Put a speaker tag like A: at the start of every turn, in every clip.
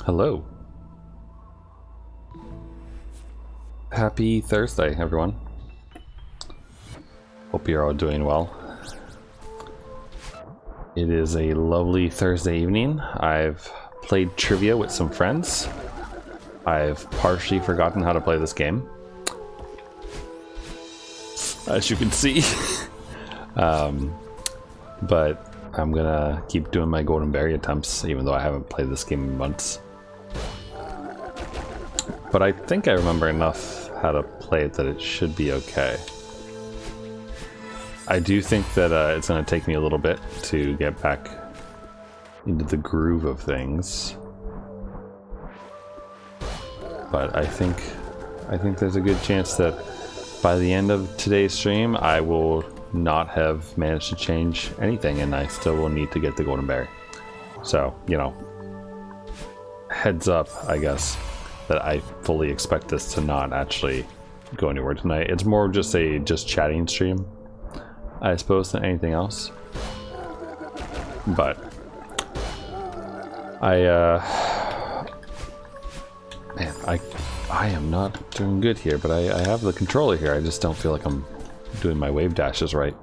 A: Hello. Happy Thursday, everyone. Hope you're all doing well. It is a lovely Thursday evening. I've played trivia with some friends. I've partially forgotten how to play this game, as you can see. But I'm gonna keep doing my golden berry attempts, even though I haven't played this game in months. But I think I remember enough how to play it that it should be okay. I do think that it's going to take me a little bit to get back into the groove of things. But I think there's a good chance that by the end of today's stream, I will not have managed to change anything, and I still will need to get the golden berry. So, you know, heads up, I guess, that I fully expect this to not actually go anywhere tonight. It's more of just a chatting stream, I suppose, than anything else. But man, I am not doing good here, but I have the controller here. I just don't feel like I'm doing my wave dashes right.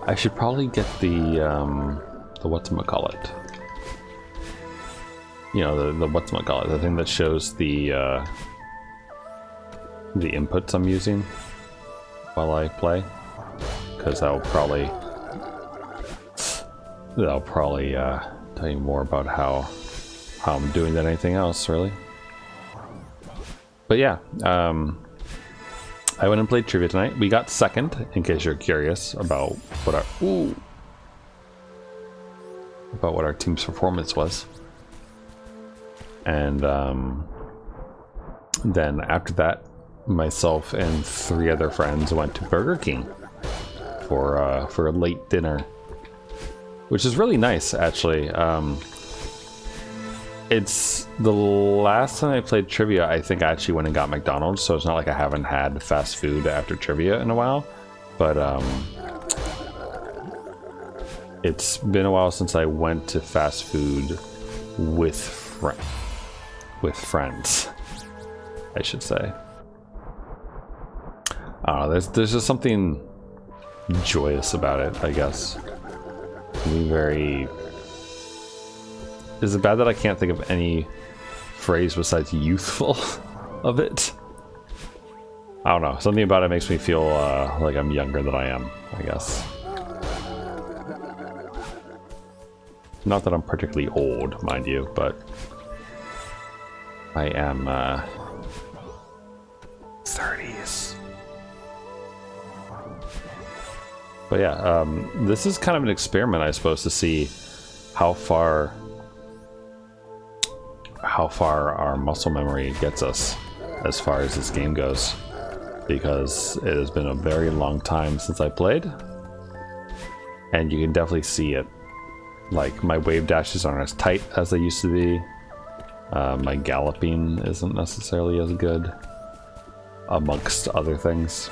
A: I should probably get the whatchamacallit. You know, the whatchamacallit, the thing that shows the inputs I'm using while I play, because that'll probably tell you more about how I'm doing than anything else, really. But yeah, I went and played trivia tonight. We got second, in case you're curious about what our team's performance was. And then after that, myself and 3 other friends went to Burger King for a late dinner, which is really nice, actually. It's the last time I played trivia, I think I actually went and got McDonald's, so it's not like I haven't had fast food after trivia in a while. But it's been a while since I went to fast food with friends, I should say. I don't know, there's just something joyous about it, I guess. Is it bad that I can't think of any phrase besides youthful of it? I don't know, something about it makes me feel like I'm younger than I am, I guess. Not that I'm particularly old, mind you, but I am 30s. But yeah, this is kind of an experiment, I suppose, to see how far our muscle memory gets us as far as this game goes, because it has been a very long time since I played, and you can definitely see it. Like, my wave dashes aren't as tight as they used to be. My galloping isn't necessarily as good, amongst other things.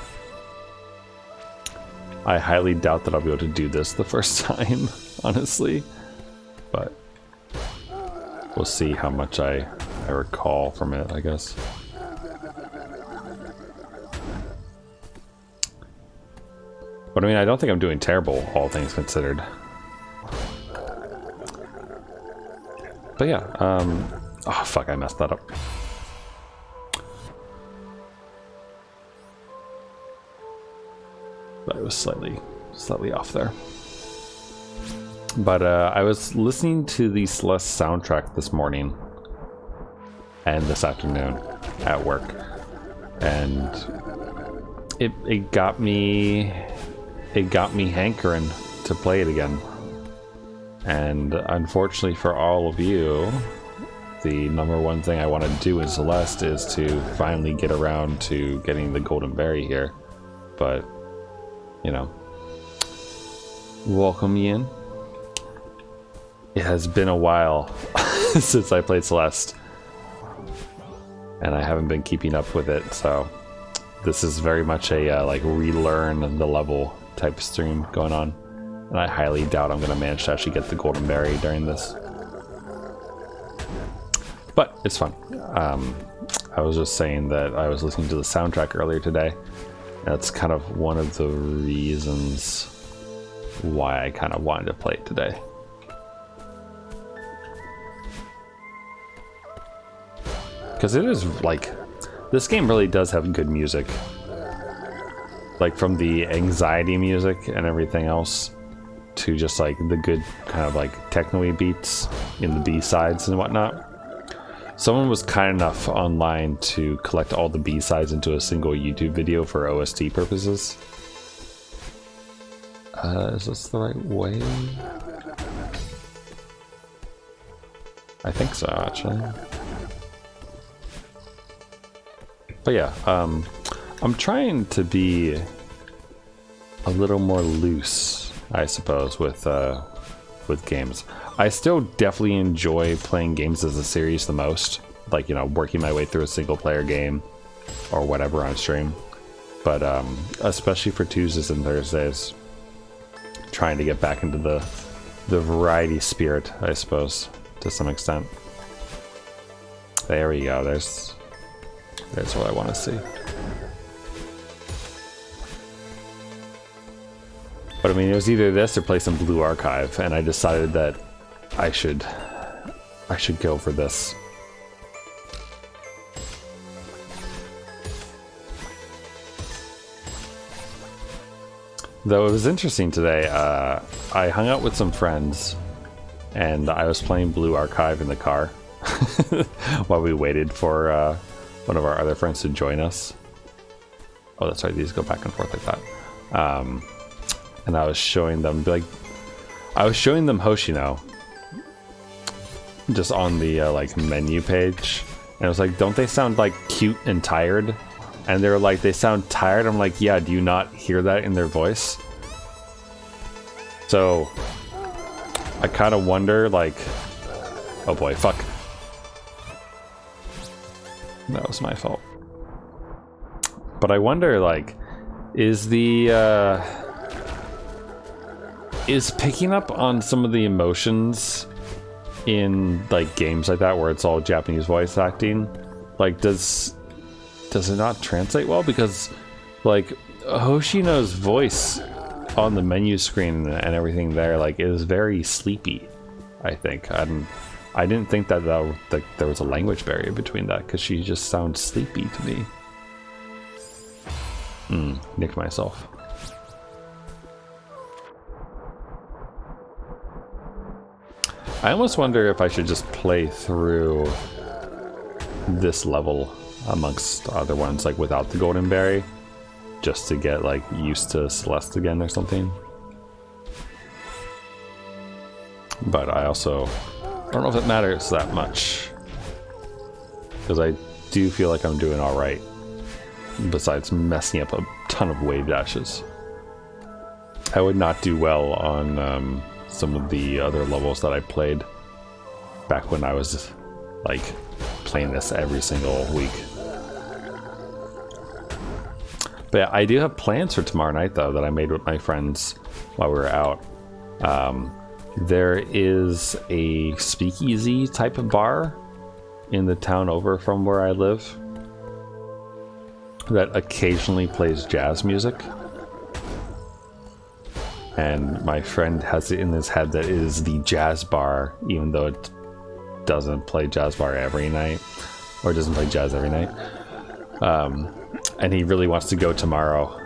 A: I highly doubt that I'll be able to do this the first time, honestly, but we'll see how much I recall from it, I guess. But I mean, I don't think I'm doing terrible, all things considered. But yeah, oh fuck, I messed that up. But it was slightly off there. But I was listening to the Celeste soundtrack this morning and this afternoon at work, and it got me hankering to play it again. And unfortunately for all of you, the #1 thing I want to do in Celeste is to finally get around to getting the golden berry here. But, you know, welcome in. It has been a while since I played Celeste, and I haven't been keeping up with it, so this is very much a like relearn the level type stream going on. and I highly doubt I'm going to manage to actually get the golden berry during this. But it's fun. I was just saying that I was listening to the soundtrack earlier today. That's kind of one of the reasons why I kind of wanted to play it today. Because it is like, this game really does have good music. Like from the anxiety music and everything else to just like the good kind of like techno-y beats in the B-sides and whatnot. Someone was kind enough online to collect all the B-sides into a single YouTube video for OST purposes. Is this the right way? I think so, actually. But yeah, I'm trying to be a little more loose, I suppose, with games. I still definitely enjoy playing games as a series the most, like, you know, working my way through a single player game or whatever on stream. But especially for Tuesdays and Thursdays, trying to get back into the variety spirit, I suppose, to some extent. There we go. There's what I want to see. But I mean, it was either this or play some Blue Archive, and I decided that I should go for this. Though it was interesting today, I hung out with some friends, and I was playing Blue Archive in the car while we waited for one of our other friends to join us. Oh, that's right, these go back and forth like that. And I was showing them, Hoshino, just on the like menu page, and I was like, don't they sound like cute and tired? And they were like, they sound tired. I'm like, yeah, do you not hear that in their voice? So I kind of wonder, like, oh boy, fuck, that was my fault. But I wonder, like, is picking up on some of the emotions in like games like that where it's all Japanese voice acting, like does it not translate well? Because like Hoshino's voice on the menu screen and everything there, like, is very sleepy. I think I didn't think that there was a language barrier between that, because she just sounds sleepy to me. Nicked myself. I almost wonder if I should just play through this level amongst other ones, like without the golden berry, just to get like used to Celeste again or something. But I don't know if it matters that much, because I do feel like I'm doing all right, besides messing up a ton of wave dashes. I would not do well on some of the other levels that I played back when I was like playing this every single week. But yeah, I do have plans for tomorrow night though that I made with my friends while we were out. There is a speakeasy type of bar in the town over from where I live that occasionally plays jazz music. And my friend has it in his head that it is the jazz bar, even though it doesn't play jazz bar every night, or doesn't play jazz every night. And he really wants to go tomorrow.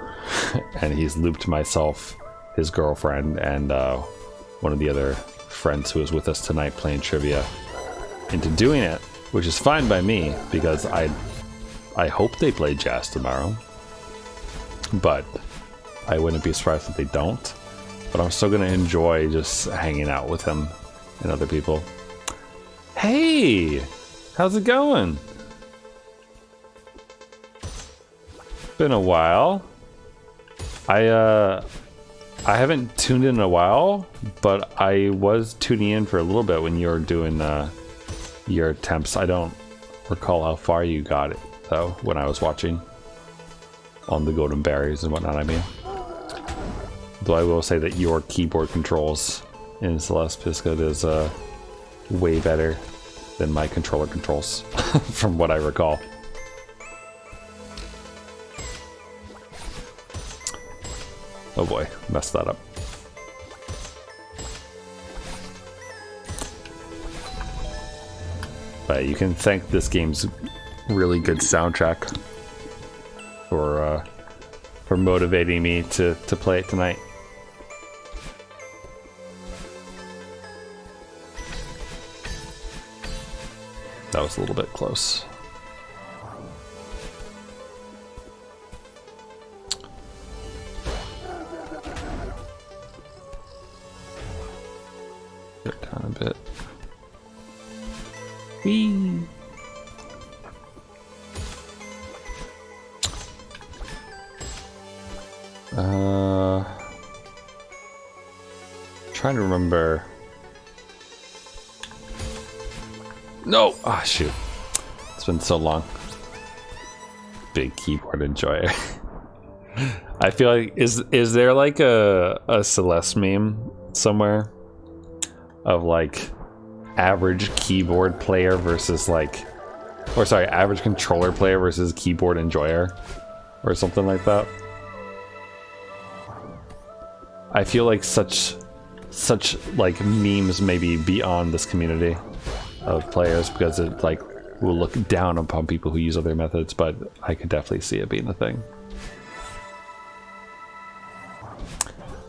A: And he's looped myself, his girlfriend, and one of the other friends who was with us tonight playing trivia into doing it, which is fine by me, because I hope they play jazz tomorrow. But I wouldn't be surprised if they don't. But I'm still gonna enjoy just hanging out with him and other people. Hey, how's it going? Been a while. I haven't tuned in a while, but I was tuning in for a little bit when you were doing your attempts. I don't recall how far you got it though when I was watching on the golden berries and whatnot. I mean. Though I will say that your keyboard controls in Celeste Piscot is way better than my controller controls, from what I recall. Oh boy, messed that up. But you can thank this game's really good soundtrack for motivating me to play it tonight. That was a little bit close. Get down a bit. Whee! Trying to remember. No! Ah, shoot. It's been so long. Big keyboard enjoyer. I feel like, is there like a Celeste meme somewhere of like average keyboard player versus like, or sorry, average controller player versus keyboard enjoyer or something like that? I feel like such like memes maybe beyond this community of players, because it like will look down upon people who use other methods, but I could definitely see it being a thing.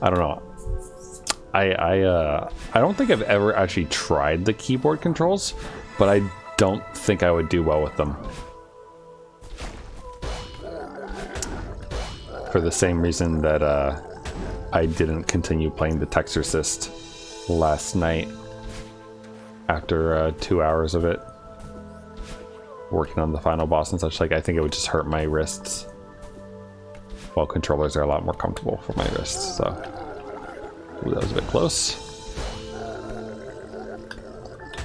A: I don't know. I don't think I've ever actually tried the keyboard controls, but I don't think I would do well with them. For the same reason that I didn't continue playing the Texorcist last night after 2 hours of it, working on the final boss and such. Like, I think it would just hurt my wrists, while controllers are a lot more comfortable for my wrists. So, ooh, that was a bit close.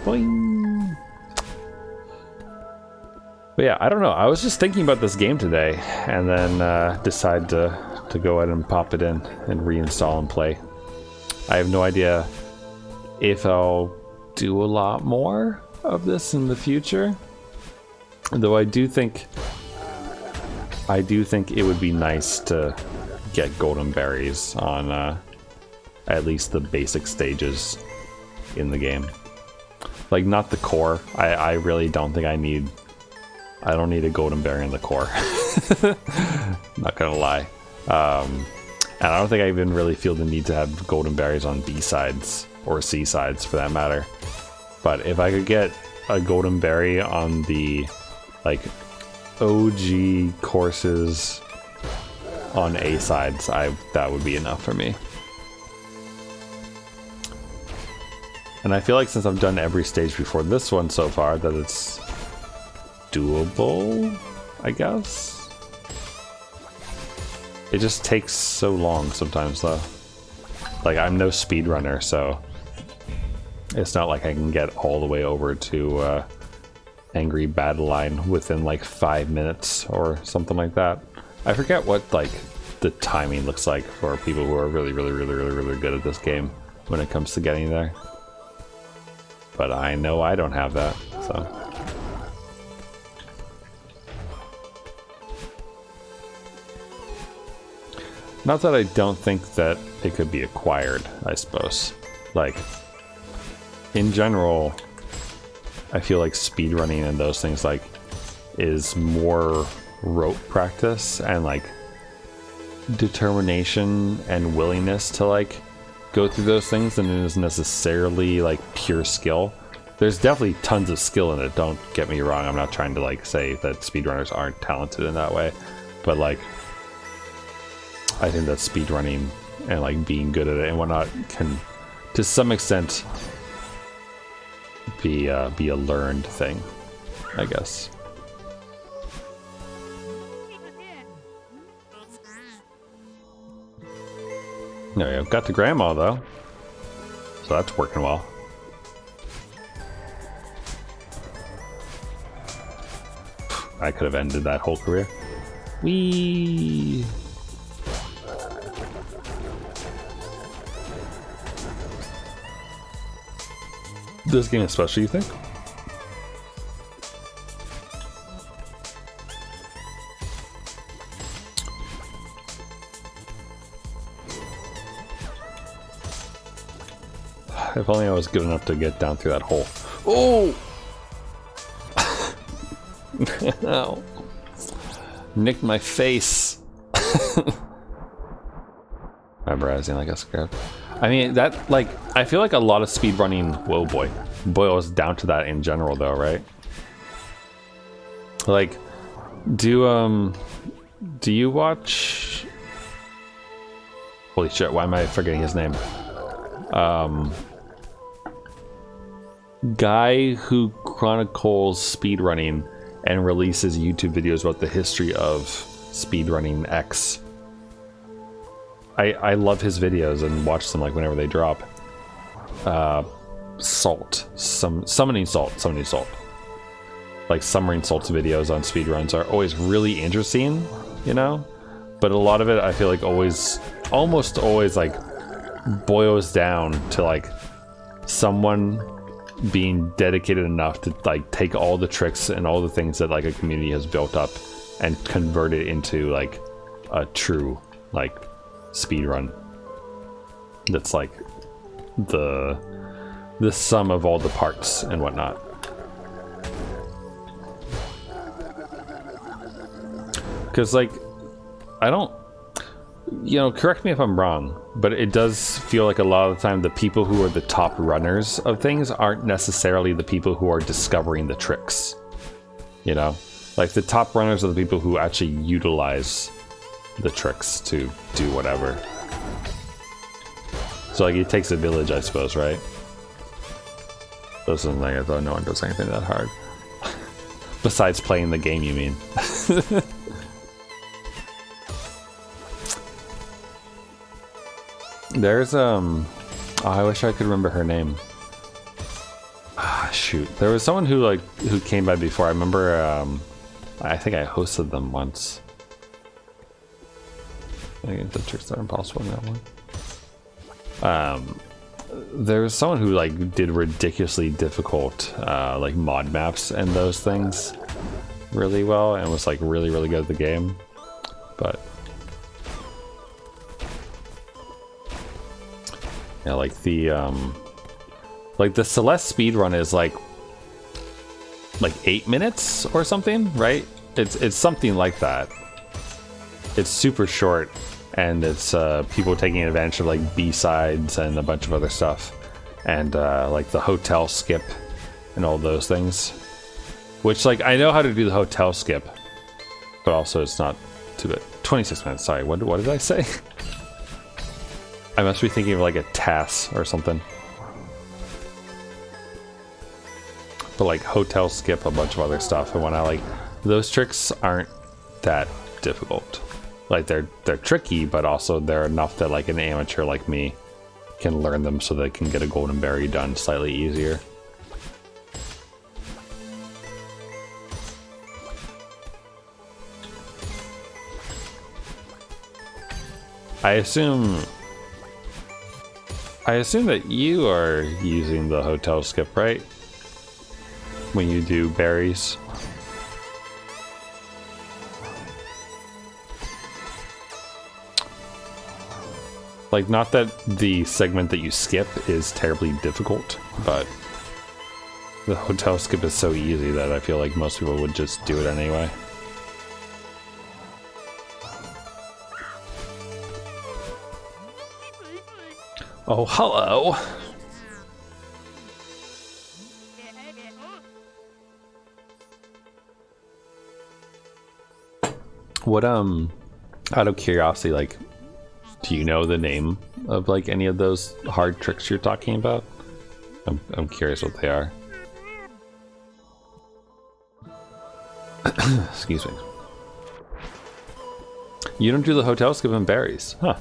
A: Boing. But yeah, I don't know. I was just thinking about this game today, and then decided to go ahead and pop it in and reinstall and play. I have no idea if I'll do a lot more of this in the future, though I do think it would be nice to get golden berries on at least the basic stages in the game. Like, not the core. I really don't think I don't need a golden berry in the core. Not gonna lie. And I don't think I even really feel the need to have golden berries on B-sides or C-sides for that matter. But if I could get a golden berry on the like OG courses on A-sides, that would be enough for me. And I feel like since I've done every stage before this one so far, that it's doable, I guess. It just takes so long sometimes though. Like, I'm no speedrunner, so it's not like I can get all the way over to Angry Battle Line within like 5 minutes or something like that. I forget what like the timing looks like for people who are really good at this game when it comes to getting there. But I know I don't have that, so. Not that I don't think that it could be acquired, I suppose. Like, in general, I feel like speedrunning and those things like is more rote practice and like determination and willingness to like go through those things than it is necessarily like pure skill. There's definitely tons of skill in it, don't get me wrong. I'm not trying to like say that speedrunners aren't talented in that way, but like I think that speedrunning and like being good at it and whatnot can to some extent be a learned thing, I guess. There we go. Got to grandma though, so that's working well. I could have ended that whole career. Whee! This game especially, you think? If only I was good enough to get down through that hole. Oh! No. Nicked my face. Memorizing like a script. I mean, that, like, I feel like a lot of speedrunning, whoa boy, boils down to that in general though, right? Like, do you watch... Holy shit, why am I forgetting his name? Guy who chronicles speedrunning and releases YouTube videos about the history of speedrunning X. I love his videos and watch them like whenever they drop. Summoning Salt. Like Summoning Salt's videos on speedruns are always really interesting, you know? But a lot of it I feel like almost always like boils down to like someone being dedicated enough to like take all the tricks and all the things that like a community has built up and convert it into like a true like speed run that's like the sum of all the parts and whatnot. Because like I don't, you know, correct me if I'm wrong, but it does feel like a lot of the time the people who are the top runners of things aren't necessarily the people who are discovering the tricks, you know? Like the top runners are the people who actually utilize the tricks to do whatever. So like it takes a village, I suppose, right? This isn't like I thought no one does anything that hard. Besides playing the game, you mean? There's oh, I wish I could remember her name. Ah, shoot. There was someone who came by before. I remember I think I hosted them once. I think the tricks are impossible in that one. There was someone who like did ridiculously difficult like mod maps and those things really well and was like really good at the game. But yeah, like the Celeste speedrun is like 8 minutes or something, right? It's something like that. It's super short, and it's people taking advantage of like B-sides and a bunch of other stuff, and like the hotel skip and all those things. Which like I know how to do the hotel skip, but also it's not too bad. 26 minutes. Sorry, what did I say? I must be thinking of like a TAS or something. But like hotel skip, a bunch of other stuff, and when I like those tricks aren't that difficult. Like they're tricky, but also they're enough that like an amateur like me can learn them so they can get a golden berry done slightly easier. I assume that you are using the hotel skip, right? When you do berries. Like, not that the segment that you skip is terribly difficult, but the hotel skip is so easy that I feel like most people would just do it anyway. Oh, hello. What, out of curiosity, like, do you know the name of, like, any of those hard tricks you're talking about? I'm curious what they are. Excuse me. You don't do the hotel skip and berries, huh?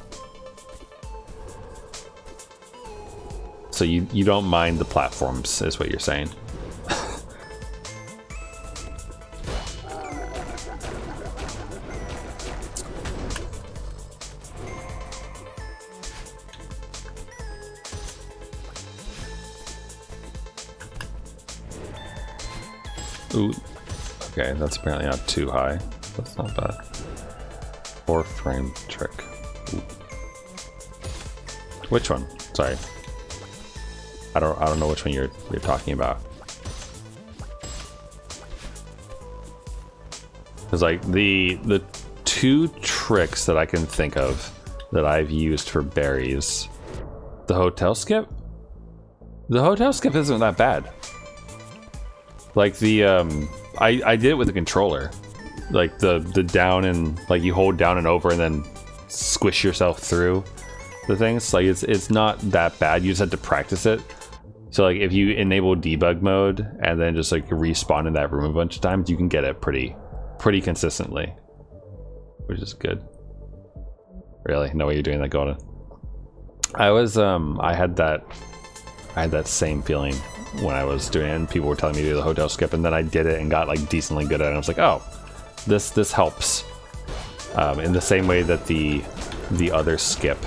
A: So you don't mind the platforms, is what you're saying. Ooh. Okay, that's apparently not too high. That's not bad. 4-frame trick. Ooh. Which one? Sorry. I don't know which one you're talking about. Because like the two tricks that I can think of that I've used for berries, the hotel skip. The hotel skip isn't that bad. Like the I did it with the controller, like the down and like you hold down and over and then squish yourself through the things. Like it's not that bad. You just have to practice it. So like if you enable debug mode and then just like respawn in that room a bunch of times, you can get it pretty consistently, which is good. Really, no way you're doing that, Golden. I was I had that same feeling when I was doing it, and people were telling me to do the hotel skip, and then I did it and got like decently good at it. And I was like, oh, this helps. In the same way that the other skip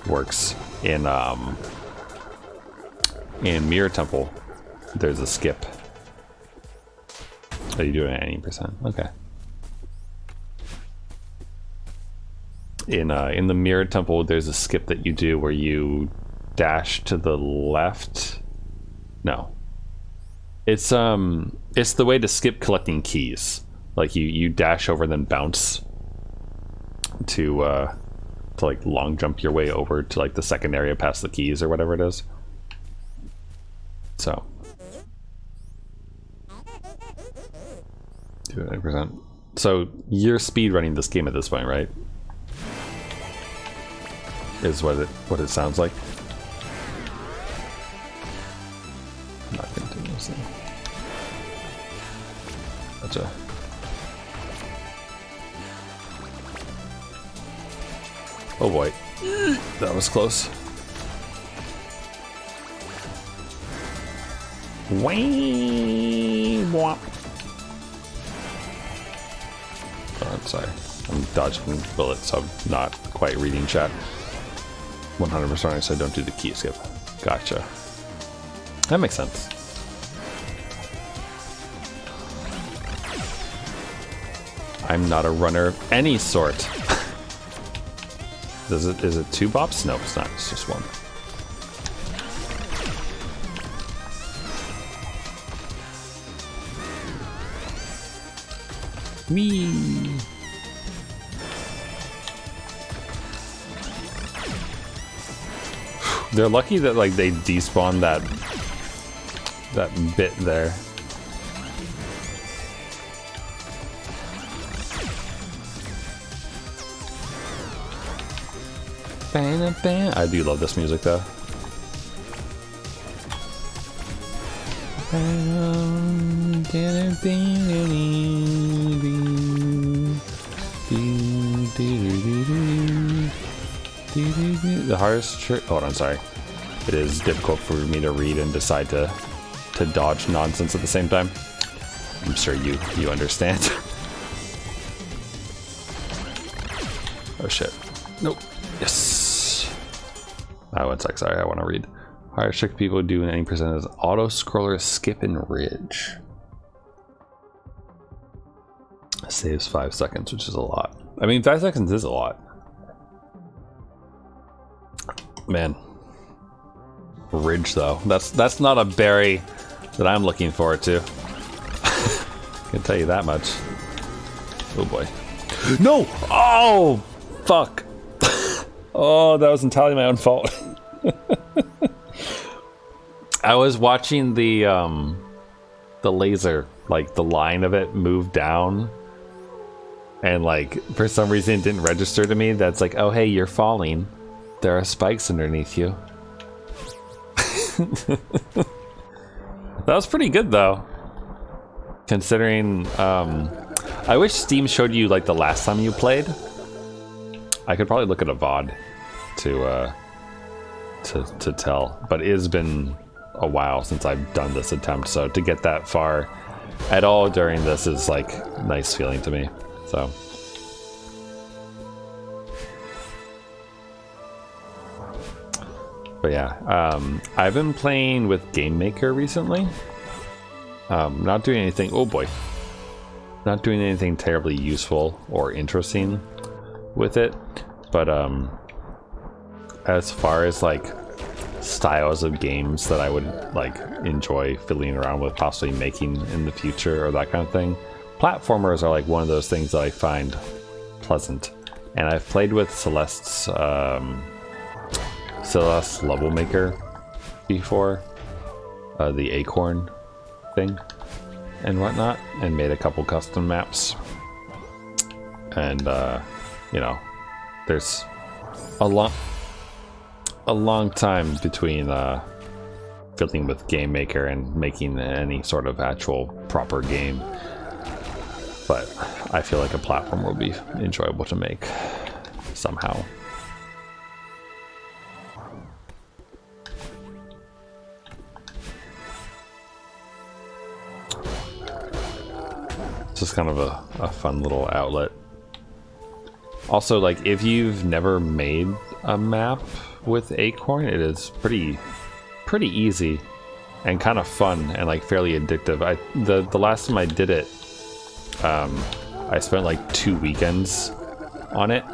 A: works in Mirror Temple. There's a skip. Are you doing it at 80%? Okay. In the Mirror Temple, there's a skip that you do where you dash to the left. No. It's the way to skip collecting keys. Like you dash over and then bounce to like long jump your way over to like the second area past the keys or whatever it is. So. Do it 90%. So you're speed running this game at this point, right? Is what it sounds like. Not continuously. Gotcha. Oh boy, that was close. Whee! Womp. Oh, I'm sorry. I'm dodging bullets, so I'm not quite reading chat. 100% I said don't do the key skip. Gotcha. That makes sense. I'm not a runner of any sort. Is it 2 bops? No, it's not. It's just 1. Whee! They're lucky that like they despawn that bit there. I do love this music though. The hardest trick. Hold on, sorry. It is difficult for me to read and decide to dodge nonsense at the same time. I'm sure you understand. Oh shit. Nope. Yes. One sec, sorry, I want to read. Hardest trick people do in any percent is auto scroller skip and ridge. Saves 5 seconds, which is a lot. I mean, 5 seconds is a lot. Man. Ridge though. That's not a berry that I'm looking forward to. Can tell you that much. Oh boy. No! Oh! Fuck. Oh, that was entirely my own fault. I was watching the laser, like the line of it move down, and like for some reason it didn't register to me that's like, oh hey, you're falling. There are spikes underneath you. That was pretty good though, considering I wish Steam showed you like the last time you played. I could probably look at a VOD to tell, but it has been a while since I've done this attempt, so to get that far at all during this is like a nice feeling to me. So but yeah, I've been playing with Game Maker recently, Not doing anything, oh boy, not doing anything terribly useful or interesting with it, but as far as like styles of games that I would like enjoy fiddling around with, possibly making in the future or that kind of thing, platformers are like one of those things that I find pleasant. And I've played with Celeste's level maker before, the acorn thing and whatnot, and made a couple custom maps. And you know, there's a long time between fiddling with Game Maker and making any sort of actual proper game, but I feel like a platform will be enjoyable to make somehow. It's just kind of a fun little outlet. Also, like, if you've never made a map with Acorn, it is pretty easy and kind of fun and like fairly addictive. The last time I did it, I spent like 2 weekends on it,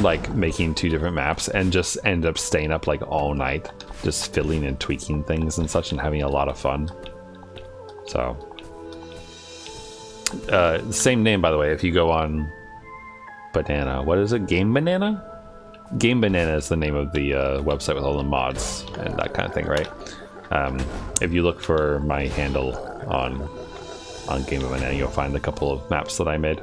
A: like making 2 different maps, and just ended up staying up like all night, just fiddling and tweaking things and such, and having a lot of fun. So, same name, by the way. If you go on Banana, what is it? Game Banana? Game Banana is the name of the website with all the mods and that kind of thing, right? If you look for my handle on Game Banana, you'll find a couple of maps that I made.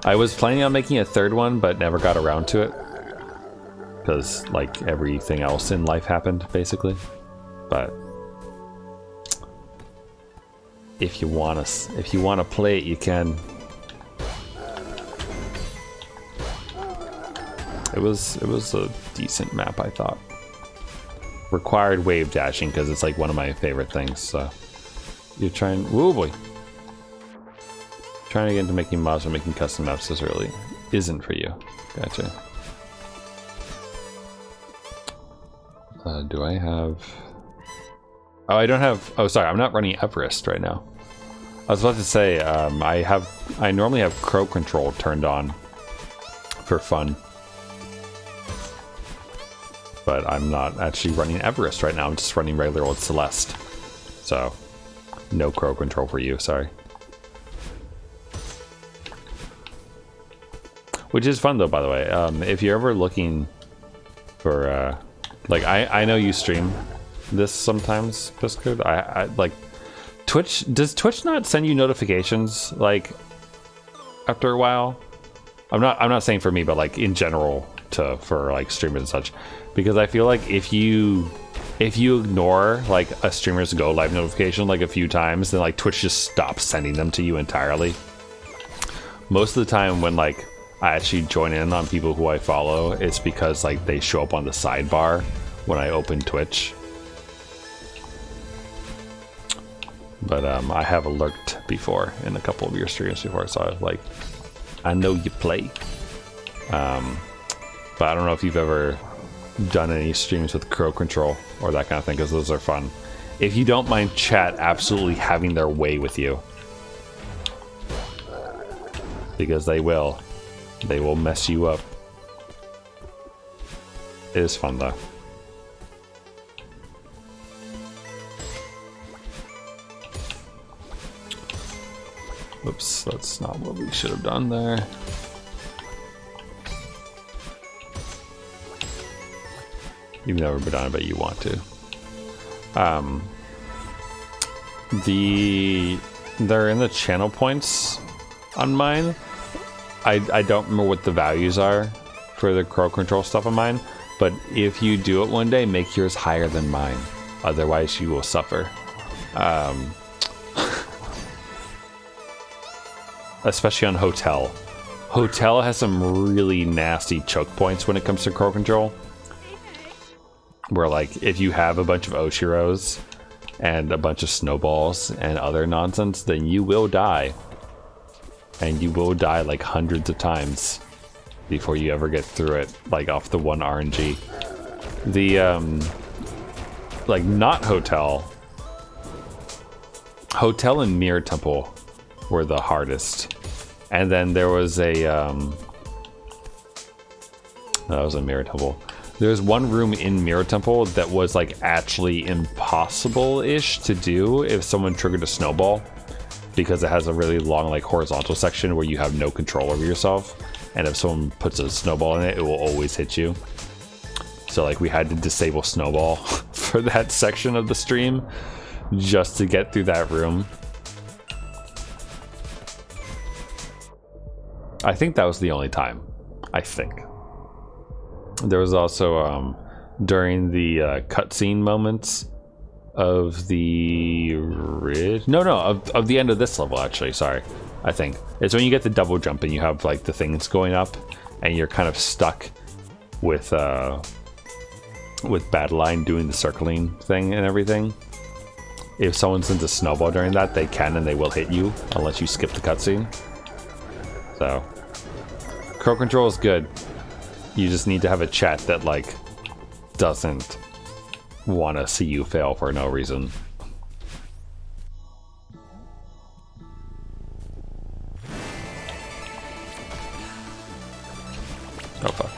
A: I was planning on making a 3rd one, but never got around to it because, like, everything else in life happened, basically. But if you wanna play it, you can. It was a decent map, I thought. Required wave dashing because it's like one of my favorite things. So you're trying. Whoa boy! Trying to get into making mods or making custom maps this early isn't for you. Gotcha. Do I have? Oh, I don't have. Oh, sorry, I'm not running Everest right now. I was about to say I normally have Crow Control turned on for fun. But I'm not actually running Everest right now. I'm just running regular old Celeste. So, no Crow Control for you, sorry. Which is fun though, by the way. If you're ever looking for, like, I know you stream this sometimes, Biscuit. I like Twitch. Does Twitch not send you notifications like after a while? I'm not saying for me, but like in general for like streamers and such. Because I feel like if you ignore like a streamer's go live notification like a few times, then like Twitch just stops sending them to you entirely. Most of the time when like I actually join in on people who I follow, it's because like they show up on the sidebar when I open Twitch. But I have lurked before in a couple of your streams before, so I was like, I know you play. But I don't know if you've ever done any streams with Crow Control or that kind of thing, because those are fun. If you don't mind chat absolutely having their way with you, because they will mess you up. It is fun though. Oops, that's not what we should have done there. You've never been on it, but you want to. They're in the channel points on mine. I don't remember what the values are for the Crow Control stuff on mine, but if you do it one day, make yours higher than mine. Otherwise, you will suffer. Especially on Hotel. Hotel has some really nasty choke points when it comes to Crow Control. Where, like, if you have a bunch of Oshiros and a bunch of snowballs and other nonsense, then you will die. And you will die, like, hundreds of times before you ever get through it, like, off the one RNG. The, like, not Hotel Hotel and Mirror Temple were the hardest. And then there was a that was a Mirror Temple. There's one room in Mirror Temple that was like actually impossible-ish to do if someone triggered a snowball, because it has a really long like horizontal section where you have no control over yourself, and if someone puts a snowball in it, it will always hit you. So like we had to disable snowball for that section of the stream just to get through that room. I think that was the only time. I think. There was also during the cutscene moments of the ridge. No, of the end of this level, actually. Sorry, I think it's when you get the double jump and you have like the things going up, and you're kind of stuck with Battleline doing the circling thing and everything. If someone sends a snowball during that, they can and they will hit you unless you skip the cutscene. So, crow control is good. You just need to have a chat that like doesn't want to see you fail for no reason. Oh fuck.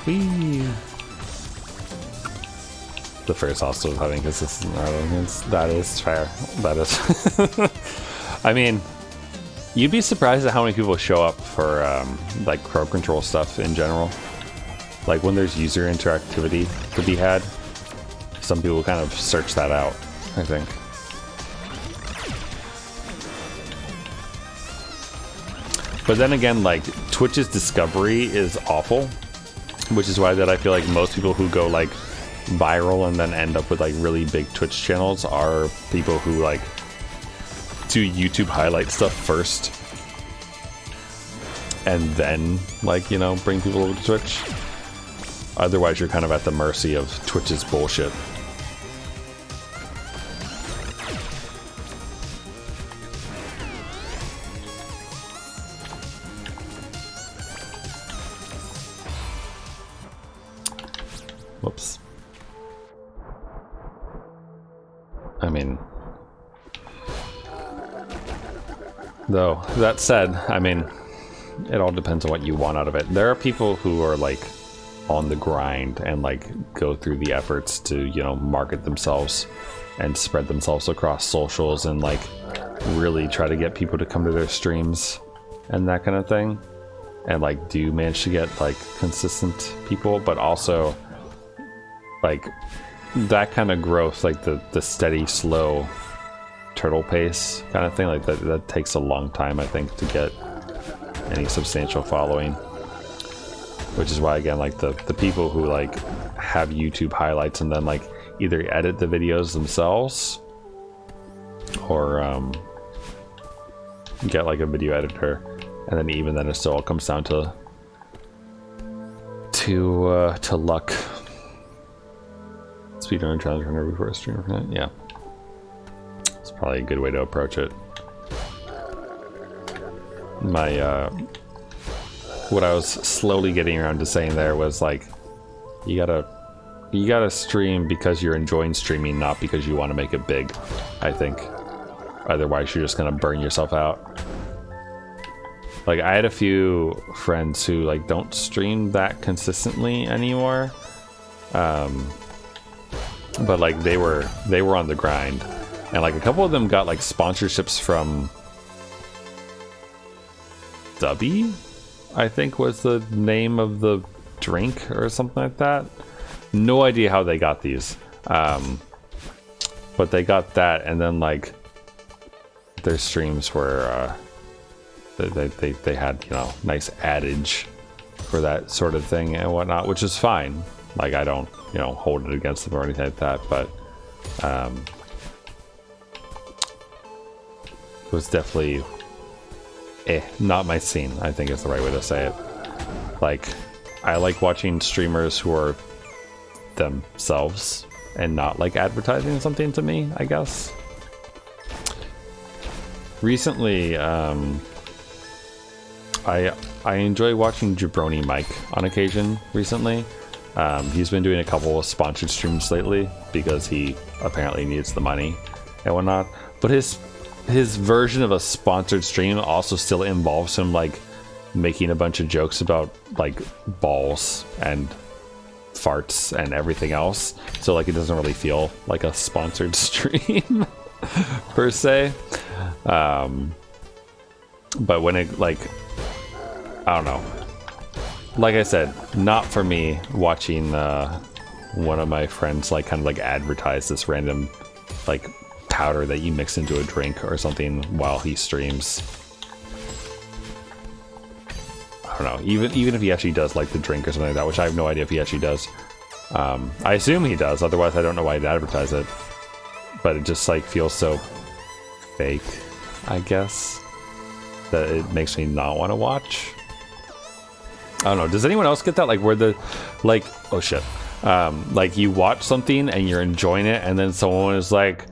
A: Whee. The first also was having consistent arguments. That is fair. That is. I mean, you'd be surprised at how many people show up for like crow control stuff in general. Like when there's user interactivity to be had, some people kind of search that out, I think. But then again, like Twitch's discovery is awful, which is why that I feel like most people who go like viral and then end up with like really big Twitch channels are people who like do YouTube highlight stuff first and then like, you know, bring people over to Twitch. Otherwise you're kind of at the mercy of Twitch's bullshit. Whoops. I mean, though, that said, I mean, it all depends on what you want out of it. There are people who are like on the grind and like go through the efforts to, you know, market themselves and spread themselves across socials and like really try to get people to come to their streams and that kind of thing. And like do manage to get like consistent people, but also like that kind of growth, like the steady, slow turtle pace kind of thing, like that takes a long time, I think, to get any substantial following. Which is why, again, like the people who like have YouTube highlights and then like either edit the videos themselves or get like a video editor, and then even then it still all comes down to luck. Speedrun challenge runner before a stream. Yeah, it's probably a good way to approach it. My what I was slowly getting around to saying there was like, you gotta stream because you're enjoying streaming, not because you want to make it big, I think. Otherwise you're just gonna burn yourself out. Like I had a few friends who like don't stream that consistently anymore, but like they were on the grind, and like a couple of them got like sponsorships from Dubby, I think was the name of the drink or something like that. No idea how they got these, but they got that, and then like their streams were they had, you know, nice adage for that sort of thing and whatnot, which is fine. Like I don't, you know, hold it against them or anything like that, but it was definitely not my scene, I think is the right way to say it. Like I like watching streamers who are themselves and not like advertising something to me, I guess. Recently, I enjoy watching Jabroni Mike on occasion recently. He's been doing a couple of sponsored streams lately because he apparently needs the money and whatnot. But his version of a sponsored stream also still involves him like making a bunch of jokes about like balls and farts and everything else. So like it doesn't really feel like a sponsored stream per se. But when it like, I don't know. Like I said, not for me watching one of my friends like kind of like advertise this random like powder that you mix into a drink or something while he streams. I don't know, even if he actually does like the drink or something like that, which I have no idea if he actually does. I assume he does, otherwise I don't know why he'd advertise it. But it just like feels so fake, I guess, that it makes me not want to watch. I don't know, does anyone else get that? Like where the, like, oh shit. Like you watch something and you're enjoying it and then someone is like,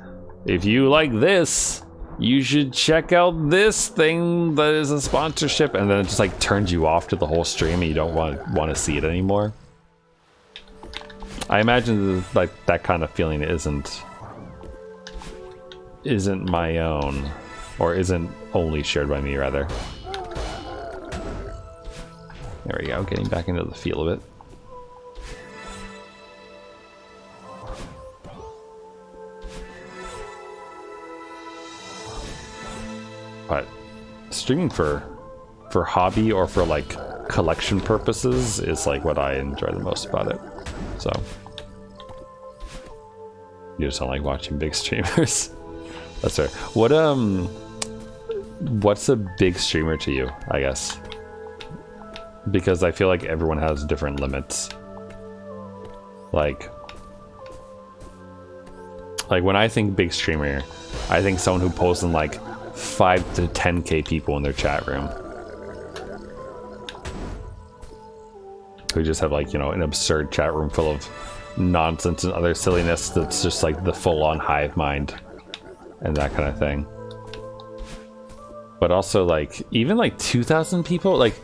A: if you like this, you should check out this thing that is a sponsorship, and then it just like turns you off to the whole stream and you don't want to see it anymore. I imagine like that kind of feeling isn't my own, or isn't only shared by me rather. There we go, getting back into the feel of it. But streaming for hobby or for like collection purposes is like what I enjoy the most about it. So you just don't like watching big streamers. That's fair. What's a big streamer to you, I guess? Because I feel like everyone has different limits. Like when I think big streamer, I think someone who posts in like 5 to 10k people in their chat room who just have like, you know, an absurd chat room full of nonsense and other silliness that's just like the full-on hive mind and that kind of thing. But also like even like 2,000 people, like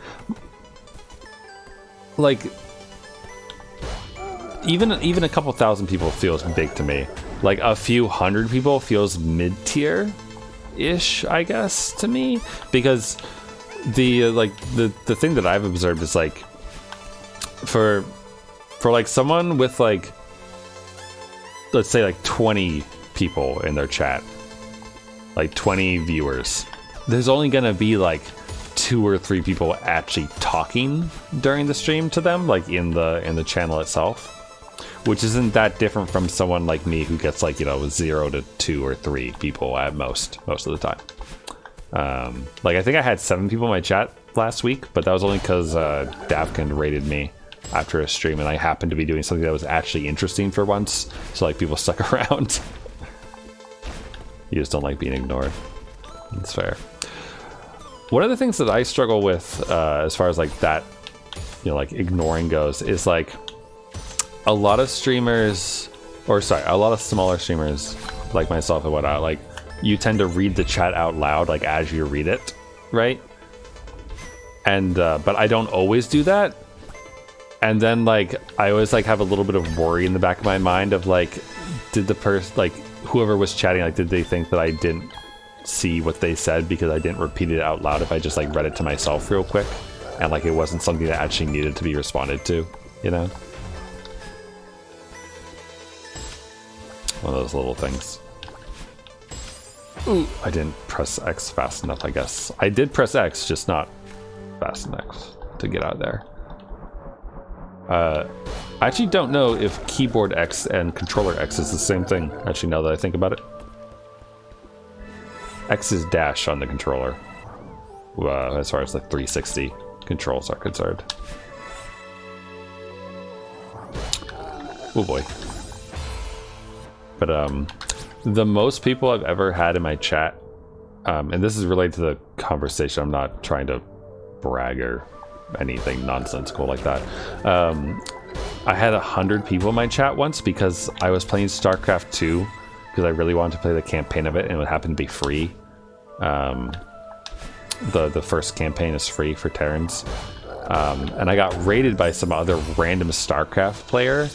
A: even a couple thousand people feels big to me. Like a few hundred people feels mid-tier ish, I guess, to me, because the thing that I've observed is like for like someone with like, let's say like 20 people in their chat, like 20 viewers, there's only gonna be like 2 or 3 people actually talking during the stream to them, like in the channel itself, which isn't that different from someone like me who gets like, you know, 0 to 2 or 3 people at most of the time. Like I think I had 7 people in my chat last week, but that was only because Davkin rated me after a stream and I happened to be doing something that was actually interesting for once, so like people stuck around. You just don't like being ignored. That's fair. One of the things that I struggle with as far as like that, you know, like ignoring goes, is like a lot of streamers, or sorry, a lot of smaller streamers like myself and whatnot, like you tend to read the chat out loud like as you read it, right? And but I don't always do that. And then like I always like have a little bit of worry in the back of my mind of like, did the person, like whoever was chatting, like did they think that I didn't see what they said because I didn't repeat it out loud if I just like read it to myself real quick and like it wasn't something that actually needed to be responded to, you know? One of those little things. Ooh, I didn't press X fast enough, I guess. I did press X, just not fast enough to get out of there. I actually don't know if keyboard X and controller X is the same thing, actually, now that I think about it. X is dash on the controller, as far as the 360 controls are concerned. Oh boy. But the most people I've ever had in my chat, and this is related to the conversation, I'm not trying to brag or anything nonsensical like that. I had 100 people in my chat once because I was playing StarCraft 2 because I really wanted to play the campaign of it, and it would happen to be free. The first campaign is free for Terrans. And I got raided by some other random StarCraft player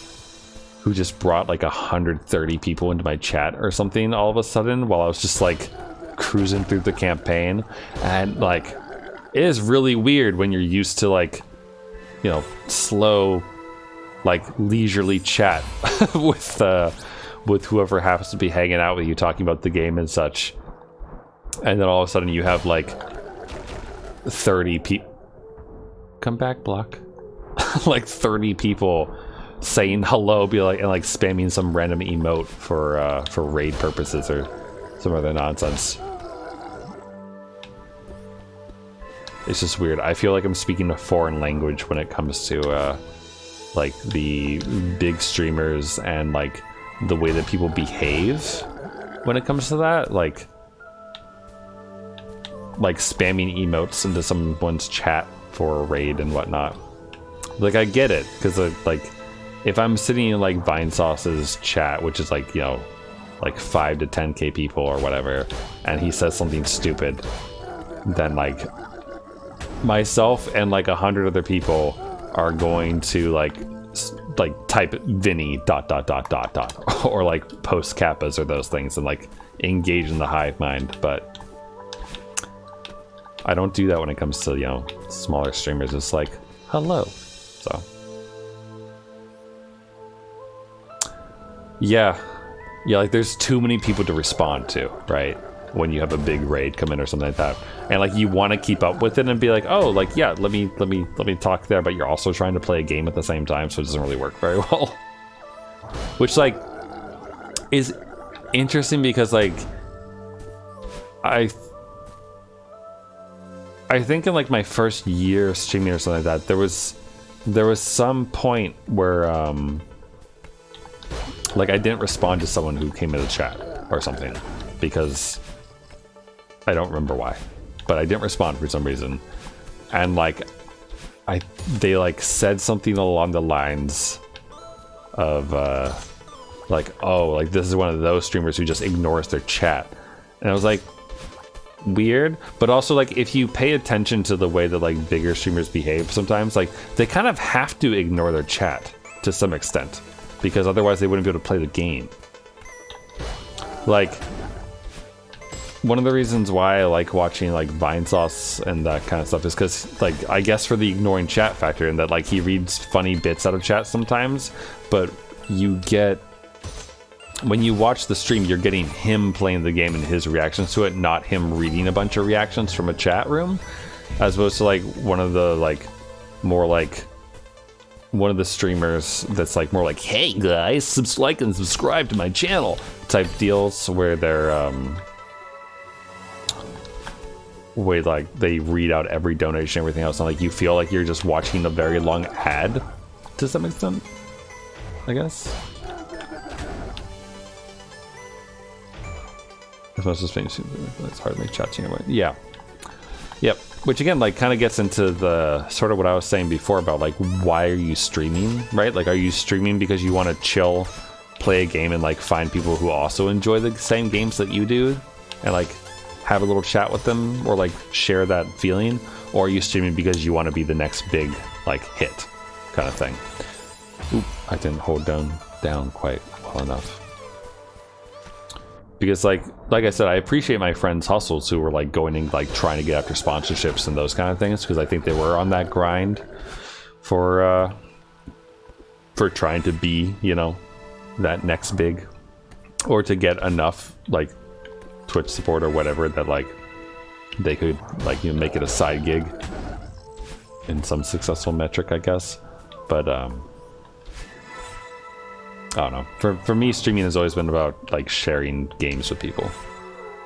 A: who just brought like 130 people into my chat or something all of a sudden while I was just like cruising through the campaign. And like, it is really weird when you're used to like, you know, slow, like leisurely chat with whoever happens to be hanging out with you, talking about the game and such. And then all of a sudden you have like 30 people. Come back, Block. Like 30 people saying hello, be like, and like spamming some random emote for raid purposes or some other nonsense. It's just weird. I feel like I'm speaking a foreign language when it comes to like the big streamers and like the way that people behave when it comes to that, like spamming emotes into someone's chat for a raid and whatnot. Like, I get it, because like if I'm sitting in like Vinesauce's chat, which is like, you know, like 5 to 10k people or whatever, and he says something stupid, then like myself and like 100 other people are going to like type Vinny ... or like post kappas or those things and like engage in the hive mind. But I don't do that when it comes to, you know, smaller streamers. It's like hello. So yeah, like there's too many people to respond to, right? When you have a big raid come in or something like that, and like you want to keep up with it and be like, oh, like, yeah, let me talk there, but you're also trying to play a game at the same time, so it doesn't really work very well. Which like is interesting because like I think in like my first year of streaming or something like that, there was some point where like I didn't respond to someone who came in the chat or something because I don't remember why, but I didn't respond for some reason. And like they like said something along the lines of like, oh, like this is one of those streamers who just ignores their chat. And I was like, weird. But also like if you pay attention to the way that like bigger streamers behave sometimes, like they kind of have to ignore their chat to some extent because otherwise they wouldn't be able to play the game. Like one of the reasons why I like watching like Vinesauce and that kind of stuff is because like I guess for the ignoring chat factor, and that like he reads funny bits out of chat sometimes, but you get, when you watch the stream, you're getting him playing the game and his reactions to it, not him reading a bunch of reactions from a chat room, as opposed to like one of the like more like one of the streamers that's like more like, hey guys, like and subscribe to my channel type deals, where they're where like they read out every donation and everything else, and like you feel like you're just watching a very long ad to some extent, I guess. It's hard to make chatting away. Yeah. Yep. Which again, like, kind of gets into the sort of what I was saying before about like, why are you streaming, right? Like, are you streaming because you want to chill, play a game, and like find people who also enjoy the same games that you do, and like have a little chat with them, or like share that feeling? Or are you streaming because you want to be the next big like hit kind of thing? Oop, I didn't hold down quite well enough. Because like I said, I appreciate my friends' hustles who were like going and like trying to get after sponsorships and those kind of things, because I think they were on that grind for trying to be, you know, that next big, or to get enough like Twitch support or whatever that like they could like, you know, make it a side gig in some successful metric, I guess. But I don't know. For me, streaming has always been about like sharing games with people.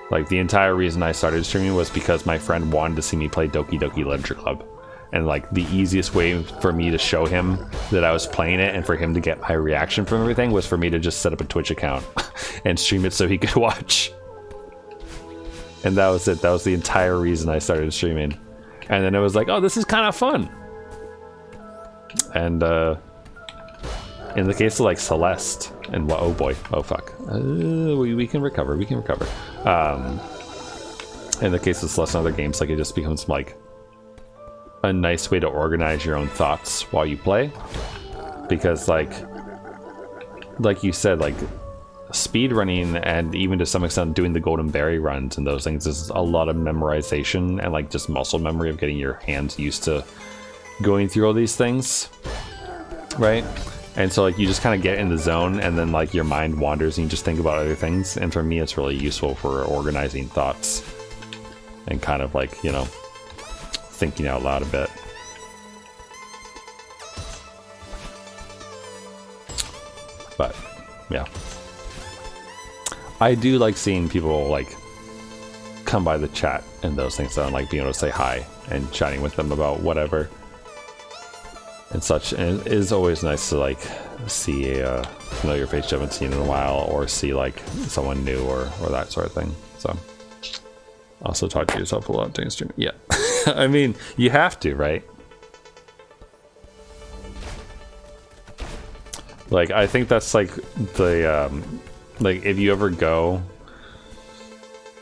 A: Like the entire reason I started streaming was because my friend wanted to see me play Doki Doki Literature Club, and like the easiest way for me to show him that I was playing it and for him to get my reaction from everything was for me to just set up a Twitch account and stream it so he could watch. And that was it. That was the entire reason I started streaming. And then it was like, oh, this is kind of fun. And in the case of like Celeste and oh boy, oh fuck, we can recover, we can recover. In the case of Celeste and other games, like it just becomes like a nice way to organize your own thoughts while you play, because like you said, like speed running and even to some extent doing the golden berry runs and those things is a lot of memorization and like just muscle memory of getting your hands used to going through all these things, right? And so like you just kind of get in the zone and then like your mind wanders and you just think about other things, and for me it's really useful for organizing thoughts and kind of like, you know, thinking out loud a bit. But yeah, I do like seeing people like come by the chat and those things, so I like being able to say hi and chatting with them about whatever and such. And it is always nice to like see a familiar face you haven't seen in a while, or see like someone new or that sort of thing. So also talk to yourself a lot during streaming. Yeah. I mean, you have to, right? Like, I think that's like the, like if you ever go,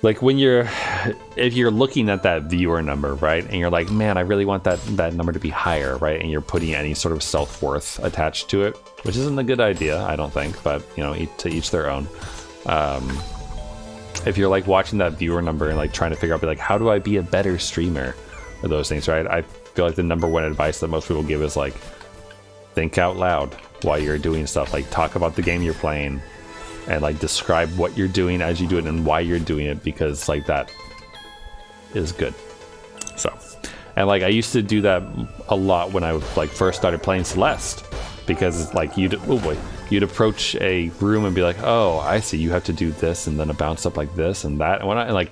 A: like when if you're looking at that viewer number, right? And you're like, man, I really want that number to be higher, right? And you're putting any sort of self-worth attached to it, which isn't a good idea, I don't think, but you know, to each their own. If you're like watching that viewer number and like trying to figure out, be like, how do I be a better streamer, or those things, right? I feel like the number one advice that most people give is like, think out loud while you're doing stuff. Like talk about the game you're playing and like describe what you're doing as you do it and why you're doing it, because like that is good. So, and like I used to do that a lot when I like first started playing Celeste, because like you'd approach a room and be like, oh, I see, you have to do this and then a bounce up like this and that. And when I like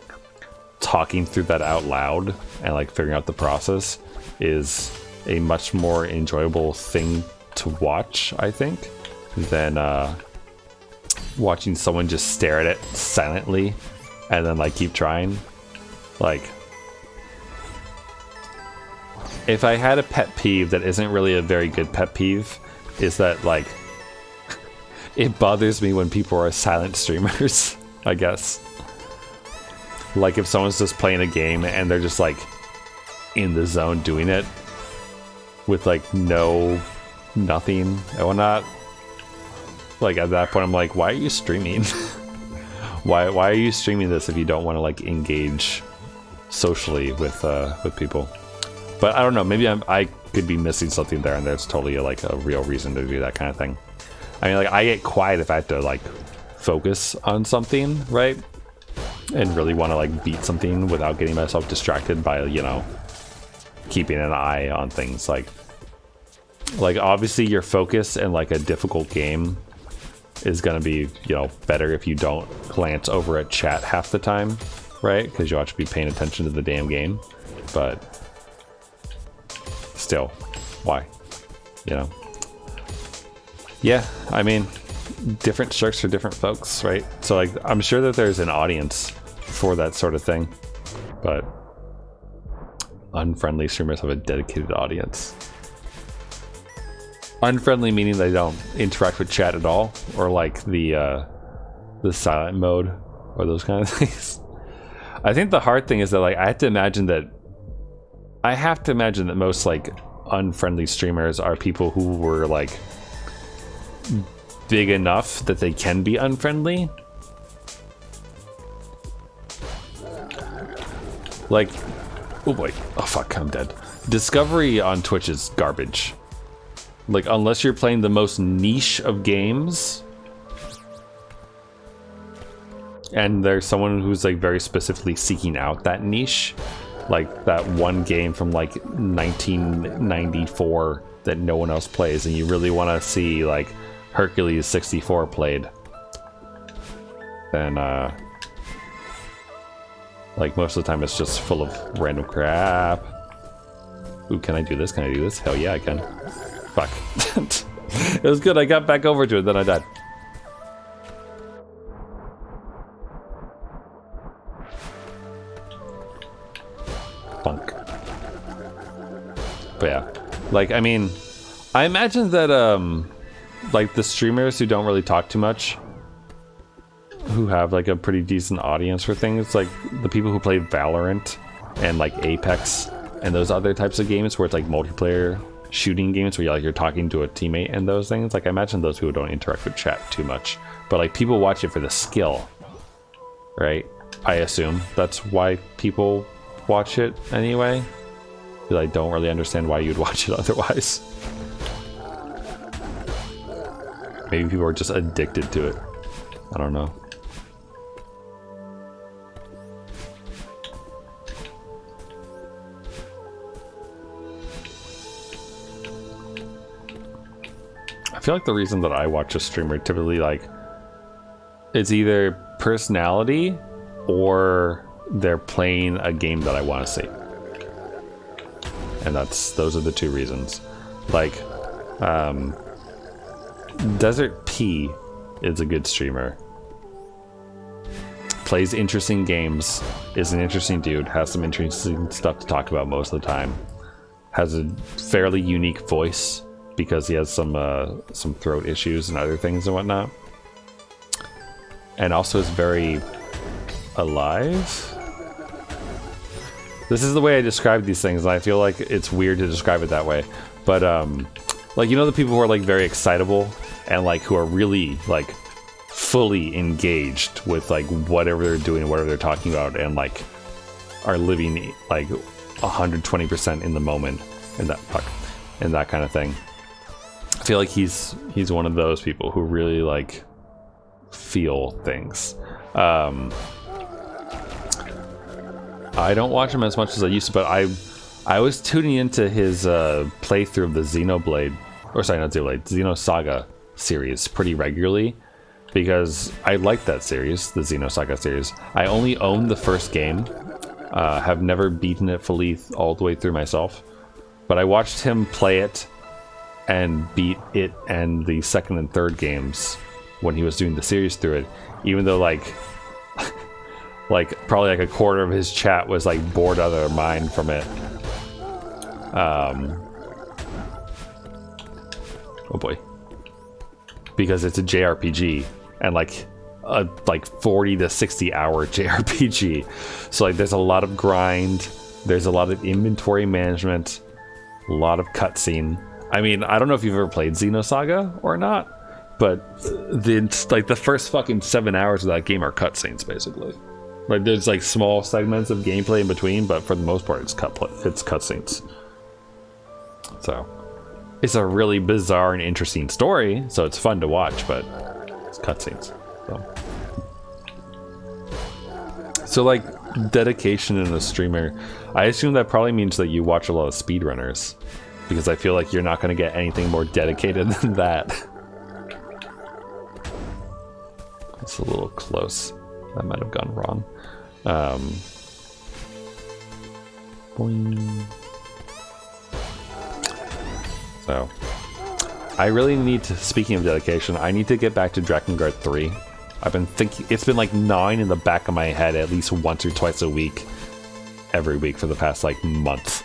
A: talking through that out loud and like figuring out the process is a much more enjoyable thing to watch, I think, than watching someone just stare at it silently and then like keep trying. Like, if I had a pet peeve that isn't really a very good pet peeve, is that like it bothers me when people are silent streamers, I guess. Like if someone's just playing a game and they're just like in the zone doing it with like nothing and whatnot. Like at that point I'm like, why are you streaming? why are you streaming this if you don't want to like engage socially with people? But I don't know, maybe I could be missing something there, and there's totally like a real reason to do that kind of thing. I mean, like I get quiet if I have to like focus on something, right? And really want to like beat something without getting myself distracted by, you know, keeping an eye on things. Like obviously your focus in like a difficult game is going to be, you know, better if you don't glance over at chat half the time, right? Because you ought to be paying attention to the damn game. But still, why? You know? Yeah, I mean, different strokes for different folks, right? So like I'm sure that there's an audience for that sort of thing, but unfriendly streamers have a dedicated audience. Unfriendly meaning they don't interact with chat at all, or like the silent mode or those kind of things. I think the hard thing is that like I have to imagine that most like unfriendly streamers are people who were like big enough that they can be unfriendly. Like, oh boy, oh fuck, I'm dead. Discovery on Twitch is garbage. Like, unless you're playing the most niche of games, and there's someone who's like very specifically seeking out that niche, like that one game from like 1994 that no one else plays, and you really want to see like Hercules 64 played, then like most of the time it's just full of random crap. Ooh, can I do this? Can I do this? Hell yeah, I can. Fuck. It was good, I got back over to it, then I died. Funk. But yeah, like, I mean, I imagine that like the streamers who don't really talk too much, who have like a pretty decent audience for things, like the people who play Valorant and like Apex and those other types of games where it's like multiplayer shooting games where you're talking to a teammate and those things, like I imagine those people don't interact with chat too much, but like people watch it for the skill, right? I assume that's why people watch it anyway, because I don't really understand why you'd watch it otherwise. Maybe people are just addicted to it. I don't know. I feel like the reason that I watch a streamer typically, like, it's either personality or they're playing a game that I want to see. And those are the two reasons. Like, Desert P is a good streamer. Plays interesting games, is an interesting dude, has some interesting stuff to talk about most of the time. Has a fairly unique voice because he has some throat issues and other things and whatnot. And also is very alive. This is the way I describe these things, and I feel like it's weird to describe it that way. But like, you know, the people who are like very excitable and like who are really like fully engaged with like whatever they're doing, whatever they're talking about, and like are living like 120% in the moment and that kind of thing. I feel like he's one of those people who really like feel things. I don't watch him as much as I used to, but I was tuning into his playthrough of the Xenosaga series pretty regularly because I like that series, the Xenosaga series. I only own the first game, have never beaten it fully all the way through myself, but I watched him play it and beat it and the second and third games when he was doing the series through it, even though like probably like a quarter of his chat was like bored out of their mind from it. Oh boy. Because it's a JRPG and like a 40 to 60 hour JRPG. So like there's a lot of grind, there's a lot of inventory management, a lot of cutscene. I mean, I don't know if you've ever played Xenosaga or not, but the first fucking 7 hours of that game are cutscenes basically. Like there's like small segments of gameplay in between, but for the most part it's cutscenes. So it's a really bizarre and interesting story, so it's fun to watch, but it's cutscenes. So like dedication in a streamer, I assume that probably means that you watch a lot of speedrunners, because I feel like you're not going to get anything more dedicated than that. It's a little close. That might have gone wrong. Boing. So, I really need to, speaking of dedication, I need to get back to Drakengard 3. I've been thinking, it's been like gnawing in the back of my head at least once or twice a week, every week for the past like month,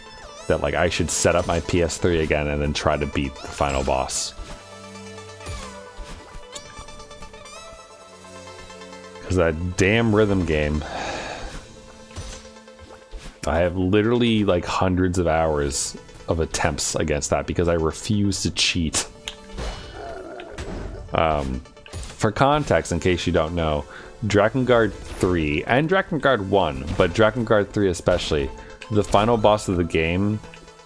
A: that like I should set up my PS3 again and then try to beat the final boss. Because that damn rhythm game, I have literally like hundreds of hours of attempts against that because I refuse to cheat. For context, in case you don't know, Drakengard 3 and Drakengard 1, but Drakengard 3 especially, the final boss of the game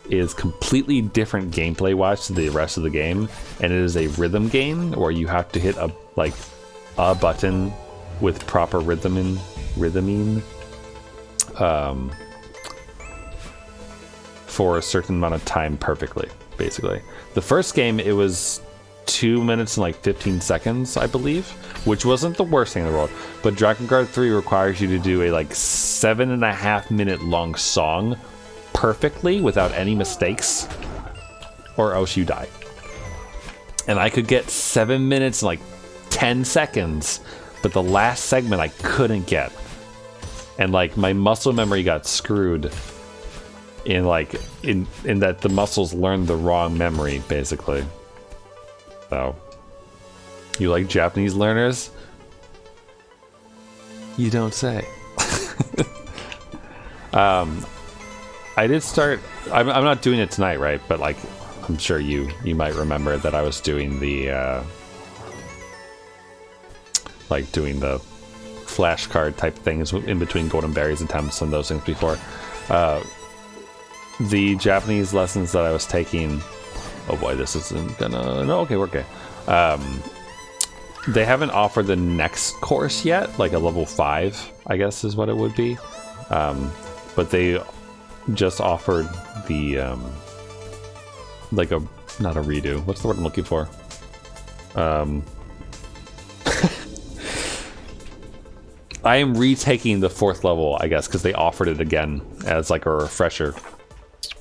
A: is completely different gameplay wise to the rest of the game, and it is a rhythm game where you have to hit a button with proper rhythming for a certain amount of time perfectly, basically. The first game, it was 2 minutes and like 15 seconds, I believe, which wasn't the worst thing in the world, but Drakengard 3 requires you to do a like 7.5 minute long song perfectly without any mistakes, or else you die. And I could get 7 minutes and like 10 seconds, but the last segment I couldn't get. And like my muscle memory got screwed in that the muscles learn the wrong memory, basically. So, you like Japanese learners? You don't say. I did start. I'm not doing it tonight, right? But like, I'm sure you might remember that I was doing the doing the flashcard type things in between Golden Berries attempts and those things before. The Japanese lessons that I was taking. Oh boy, this isn't gonna. No, okay, we're okay. They haven't offered the next course yet, like a level 5, I guess is what it would be. But they just offered the like a not a redo. What's the word I'm looking for? I am retaking the 4th level, I guess, because they offered it again as like a refresher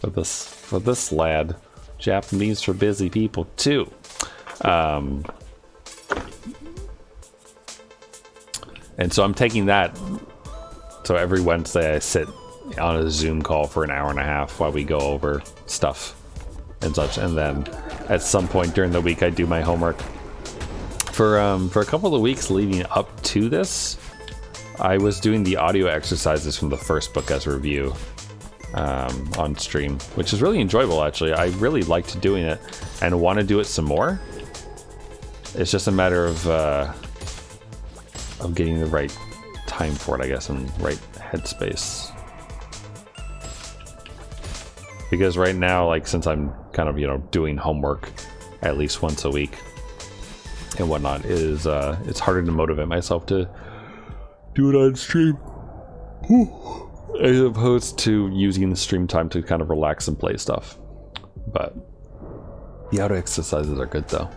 A: for this lad. Japanese for busy people too. And so I'm taking that. So every Wednesday I sit on a Zoom call for an hour and a half while we go over stuff and such. And then at some point during the week I do my homework. For a couple of weeks leading up to this, I was doing the audio exercises from the first book as a review on stream, which is really enjoyable actually. I really liked doing it and want to do it some more. It's just a matter of getting the right time for it, I guess, and right headspace. Because right now, like, since I'm kind of, doing homework at least once a week and whatnot, it's harder to motivate myself to do it on stream. As opposed to using the stream time to kind of relax and play stuff. But the audio exercises are good though.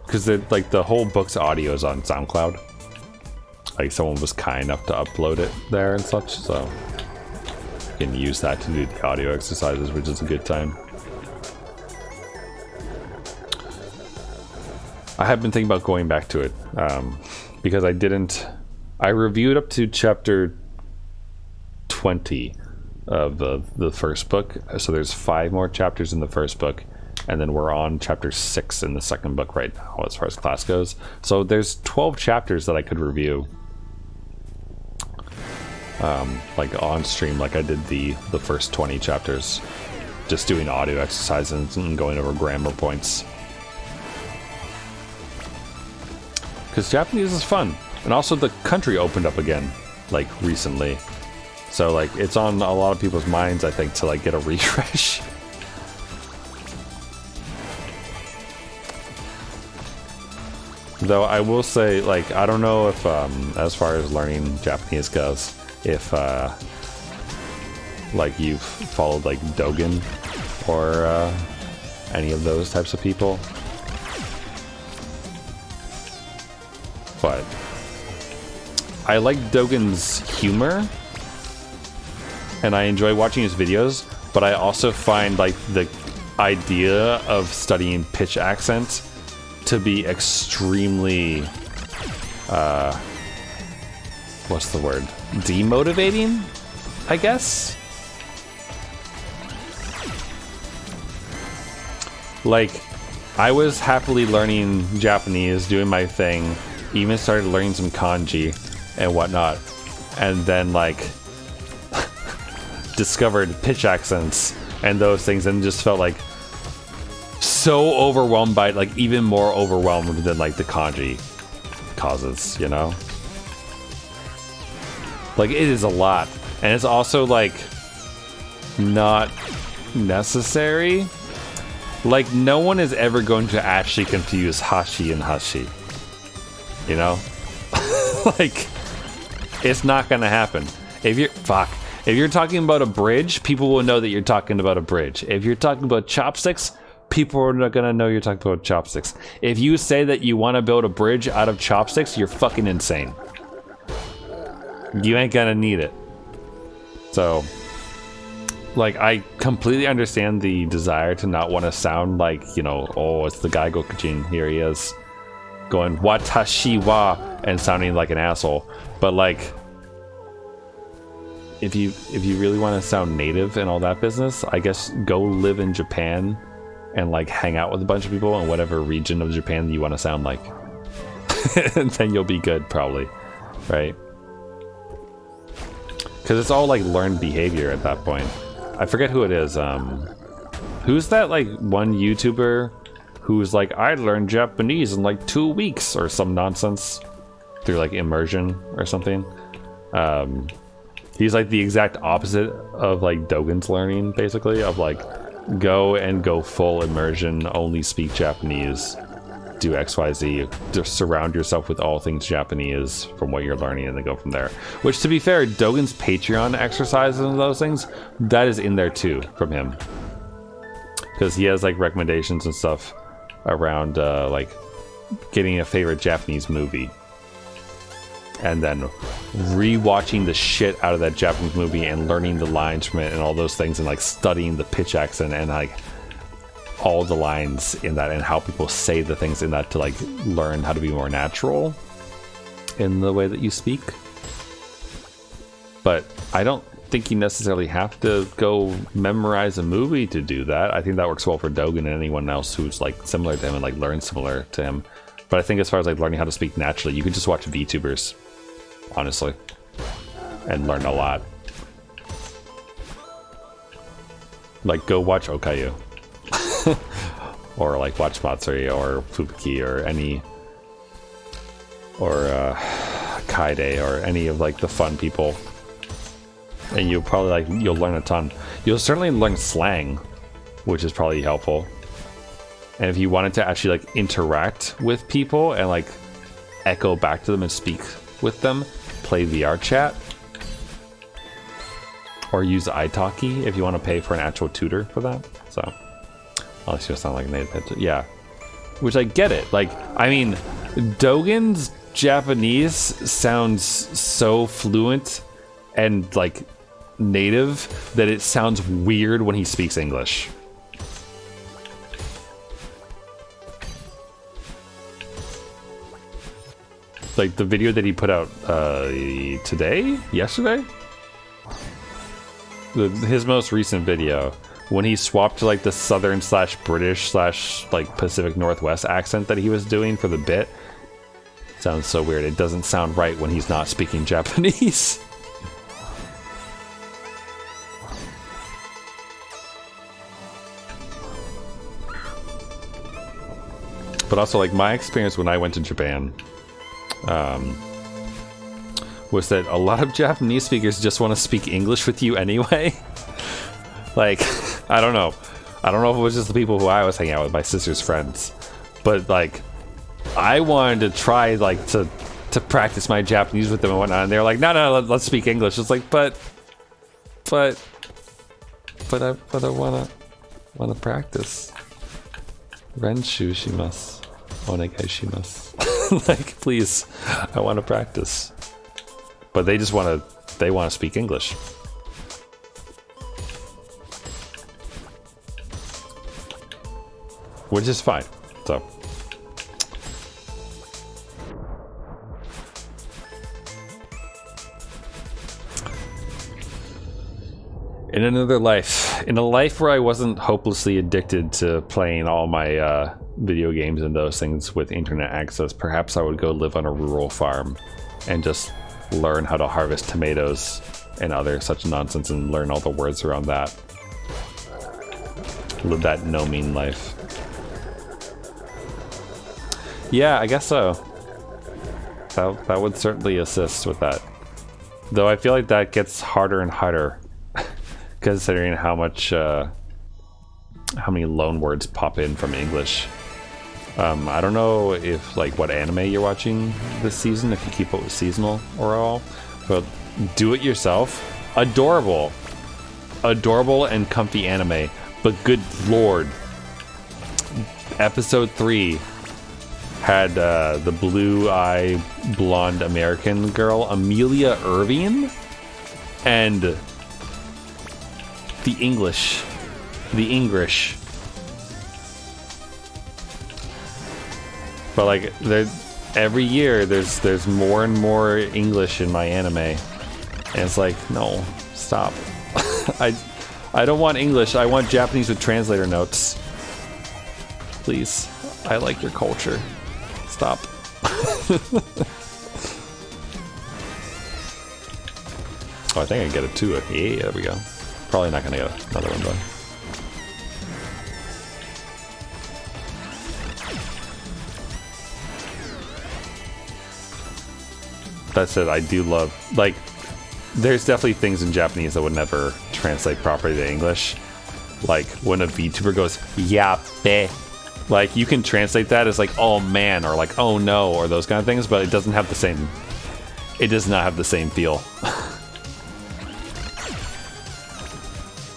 A: Because like the whole book's audio is on SoundCloud. Like someone was kind enough to upload it there and such, so you can use that to do the audio exercises, which is a good time. I have been thinking about going back to it because I reviewed up to chapter 20 of the first book, so there's 5 more chapters in the first book, and then we're on chapter 6 in the second book right now as far as class goes. So there's 12 chapters that I could review like on stream, like I did the first 20 chapters, just doing audio exercises and going over grammar points, because Japanese is fun. And also the country opened up again like recently, so like it's on a lot of people's minds, I think, to like get a refresh. Though I will say, like, I don't know if as far as learning Japanese goes, if like you've followed like Dogen or any of those types of people, but I like Dogen's humor and I enjoy watching his videos, but I also find like the idea of studying pitch accent to be extremely what's the word? Demotivating, I guess. Like, I was happily learning Japanese, doing my thing, even started learning some kanji and whatnot, and then like discovered pitch accents and those things, and just felt like so overwhelmed by it, like even more overwhelmed than like the kanji causes, you know? Like, it is a lot, and it's also like not necessary. Like, no one is ever going to actually confuse hashi and hashi, you know? Like, it's not gonna happen. If you're talking about a bridge, people will know that you're talking about a bridge. If you're talking about chopsticks, people are not gonna know you're talking about chopsticks. If you say that you want to build a bridge out of chopsticks, you're fucking insane. You ain't gonna need it. So, like, I completely understand the desire to not want to sound like, you know, oh, it's the guy Gokujin, here he is, going watashi wa and sounding like an asshole. But like, if you really want to sound native and all that business, I guess go live in Japan and like hang out with a bunch of people in whatever region of Japan you want to sound like. And then you'll be good, probably, right? Because it's all like learned behavior at that point. I forget who it is. Who's that like one YouTuber who's like, I learned Japanese in like 2 weeks or some nonsense through like immersion or something. He's like the exact opposite of like Dogen's learning, basically, of like go full immersion, only speak Japanese, do XYZ, just surround yourself with all things Japanese from what you're learning, and then go from there. Which, to be fair, Dogen's Patreon exercises and those things, that is in there too from him, because he has like recommendations and stuff around like getting a favorite Japanese movie and then rewatching the shit out of that Japanese movie and learning the lines from it and all those things, and like studying the pitch accent and like all the lines in that and how people say the things in that to like learn how to be more natural in the way that you speak. But I don't think you necessarily have to go memorize a movie to do that. I think that works well for Dogen and anyone else who's like similar to him and like learn similar to him. But I think as far as like learning how to speak naturally, you can just watch VTubers, honestly, and learn a lot. Like go watch Okayu. Or like watch Matsuri or Fubuki or any, or Kaide or any of like the fun people, and you'll probably like, you'll learn a ton. You'll certainly learn slang, which is probably helpful. And if you wanted to actually like interact with people and like echo back to them and speak with them, play VR chat or use italki if you want to pay for an actual tutor for that. So unless you sound like a native, yeah. Which I get it. Like, I mean, Dogen's Japanese sounds so fluent and like native that it sounds weird when he speaks English. Like the video that he put out yesterday? His most recent video, when he swapped to like the southern / British / like Pacific Northwest accent that he was doing for the bit. Sounds so weird. It doesn't sound right when he's not speaking Japanese. But also, like, my experience when I went to Japan was that a lot of Japanese speakers just want to speak English with you anyway. Like, I don't know if it was just the people who I was hanging out with, my sister's friends, but like I wanted to try like to practice my Japanese with them and whatnot, and they're like, no, let's speak English. It's like, but I wanna practice. Renshu shimasu. Onegai shimasu. Like, please, I want to practice. But they just want to speak English. Which is fine. So in another life, in a life where I wasn't hopelessly addicted to playing all my video games and those things with internet access, perhaps I would go live on a rural farm and just learn how to harvest tomatoes and other such nonsense and learn all the words around that. Live that no-mean life. Yeah, I guess so. That would certainly assist with that. Though I feel like that gets harder and harder considering how many loan words pop in from English. I don't know if like what anime you're watching this season, if you keep up with seasonal or all, but do it yourself. Adorable and comfy anime, but good lord, episode 3 had the blue-eye blonde American girl Amelia Irving, and the English. But like, every year there's more and more English in my anime, and it's like, no, Stop. I don't want English. I want Japanese with translator notes. Please. I like your culture. Stop. Oh, I think I can get it too. Yeah, there we go. Probably not gonna get another one though. That said, I do love, like, there's definitely things in Japanese that would never translate properly to English. Like when a VTuber goes, yappe. Like you can translate that as like, oh man, or like, oh no, or those kind of things, but it doesn't have the same, it does not have the same feel.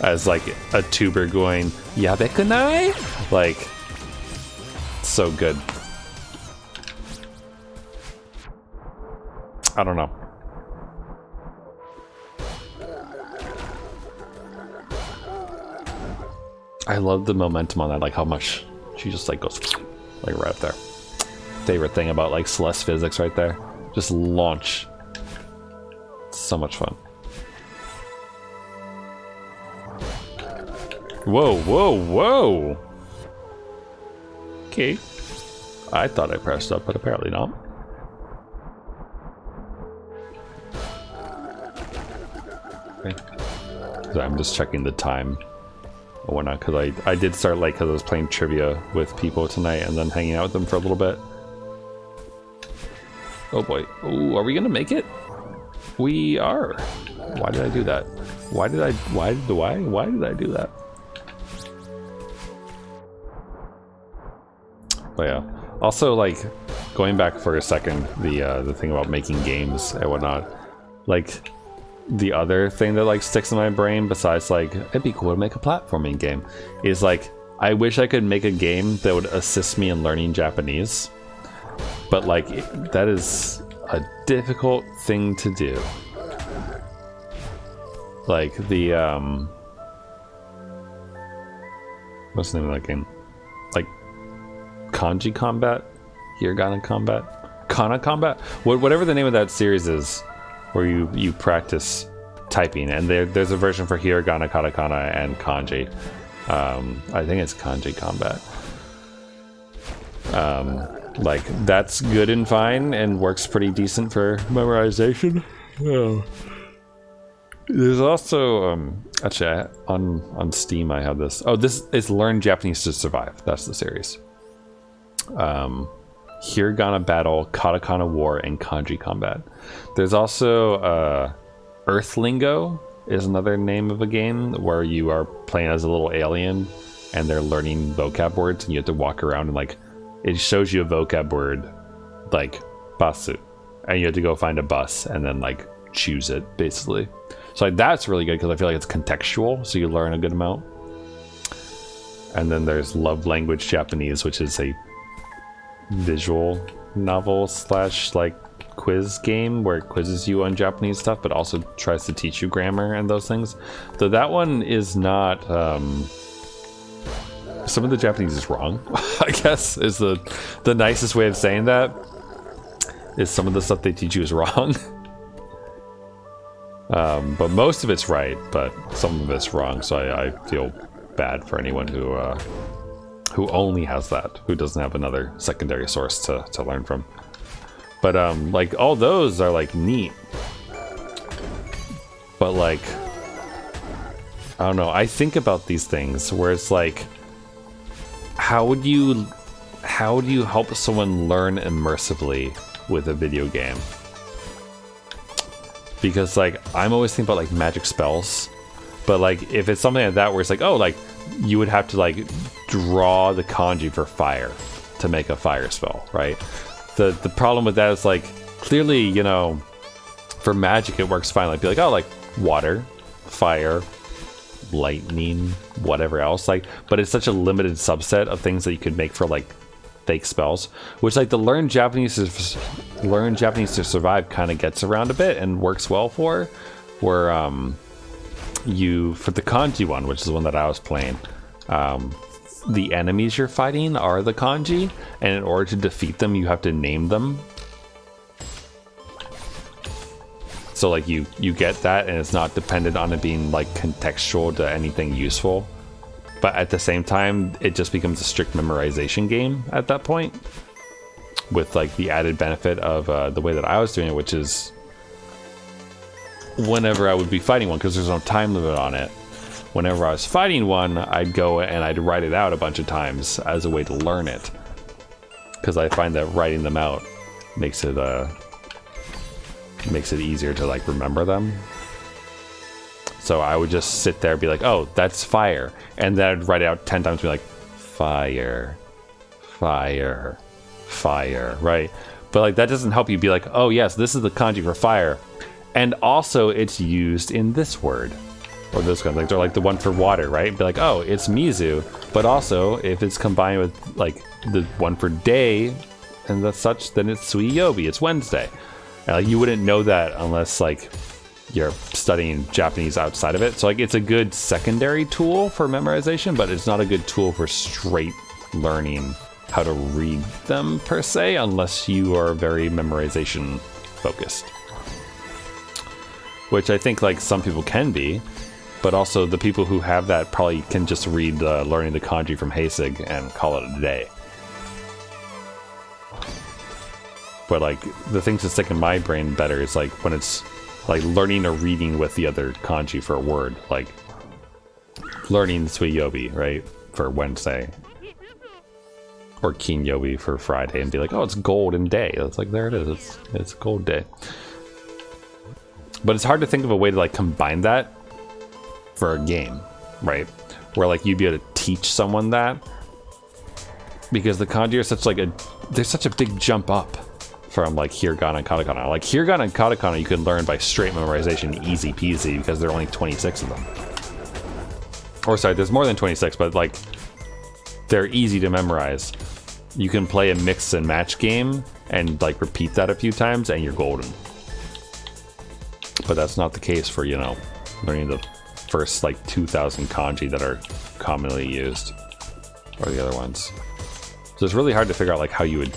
A: As like a tuber going, yabekunai? Like, so good. I don't know. I love the momentum on that, like how much she just like goes like right up there. Favorite thing about like Celeste physics right there. Just launch. So much fun. Whoa, whoa, whoa! Okay. I thought I pressed up, but apparently not. Okay. So I'm just checking the time or whatnot, because I did start late because I was playing trivia with people tonight and then hanging out with them for a little bit. Oh boy. Oh, are we gonna make it? We are. Why did I do that? Why did I do that? But yeah. Also, like, going back for a second, the thing about making games and whatnot, like, the other thing that like sticks in my brain besides like it'd be cool to make a platforming game is like I wish I could make a game that would assist me in learning Japanese, but like that is a difficult thing to do. Like the what's the name of that game? Like kanji combat, hiragana combat, kana combat, whatever the name of that series is, where you practice typing, and there's a version for hiragana, katakana, and kanji. I think it's kanji combat. Like that's good and fine and works pretty decent for memorization. Oh. There's also actually on Steam I have this. Oh, this is Learn Japanese to Survive. That's the series. Hiragana Battle, Katakana War, and Kanji Combat. There's also Earthlingo is another name of a game where you are playing as a little alien and they're learning vocab words and you have to walk around and like it shows you a vocab word like basu and you have to go find a bus and then like choose it basically. So like that's really good because I feel like it's contextual, so you learn a good amount. And then there's Love Language Japanese, which is a visual novel slash like quiz game where it quizzes you on Japanese stuff but also tries to teach you grammar and those things. Though that one is not some of the Japanese is wrong. I guess is the nicest way of saying that, is some of the stuff they teach you is wrong. But most of it's right, but some of it's wrong, so I feel bad for anyone who only has that, who doesn't have another secondary source to learn from. But like all those are like neat, but like I don't know, I think about these things where it's like how would you help someone learn immersively with a video game? Because like I'm always thinking about like magic spells, but like if it's something like that where it's like, oh, like you would have to like draw the kanji for fire to make a fire spell, right? The problem with that is like clearly, you know, for magic it works fine. Like be like, oh, like water, fire, lightning, whatever else, like, but it's such a limited subset of things that you could make for like fake spells, which like the learn Japanese to survive kind of gets around a bit and works well for, where you, for the kanji one, which is the one that I was playing, the enemies you're fighting are the kanji, and in order to defeat them you have to name them. So like you get that, and it's not dependent on it being like contextual to anything useful. But at the same time, it just becomes a strict memorization game at that point, with like the added benefit of the way that I was doing it, which is whenever I would be fighting one, because there's no time limit on it. Whenever I was fighting one, I'd go and I'd write it out a bunch of times as a way to learn it, because I find that writing them out makes it easier to like remember them. So I would just sit there and be like, oh, that's fire, and then I'd write it out 10 times and be like, fire, fire, fire, right? But like that doesn't help you be like, oh yes, this is the kanji for fire, and also it's used in this word or those kind of things, or like the one for water, right? Be like, oh, it's mizu, but also if it's combined with like the one for day and the such, then it's suiyobi, it's Wednesday. And like you wouldn't know that unless like you're studying Japanese outside of it. So like it's a good secondary tool for memorization, but it's not a good tool for straight learning how to read them per se, unless you are very memorization focused, which I think like some people can be, but also the people who have that probably can just read learning the kanji from Heisig and call it a day. But like the things that stick in my brain better is like when it's like learning or reading with the other kanji for a word, like learning suiyobi, right, for Wednesday, or kinyobi for Friday, and be like, oh, it's golden day. It's like, there it is, it's gold day. But it's hard to think of a way to like combine that for a game, right, where like you'd be able to teach someone that, because the kanji are such like there's such a big jump up from like hiragana and katakana. Like hiragana and katakana you can learn by straight memorization, easy peasy, because there are only 26 of them. Or sorry, there's more than 26, but like they're easy to memorize. You can play a mix and match game and like repeat that a few times and you're golden. But that's not the case for, you know, learning the first like 2,000 kanji that are commonly used, or the other ones. So it's really hard to figure out like how you would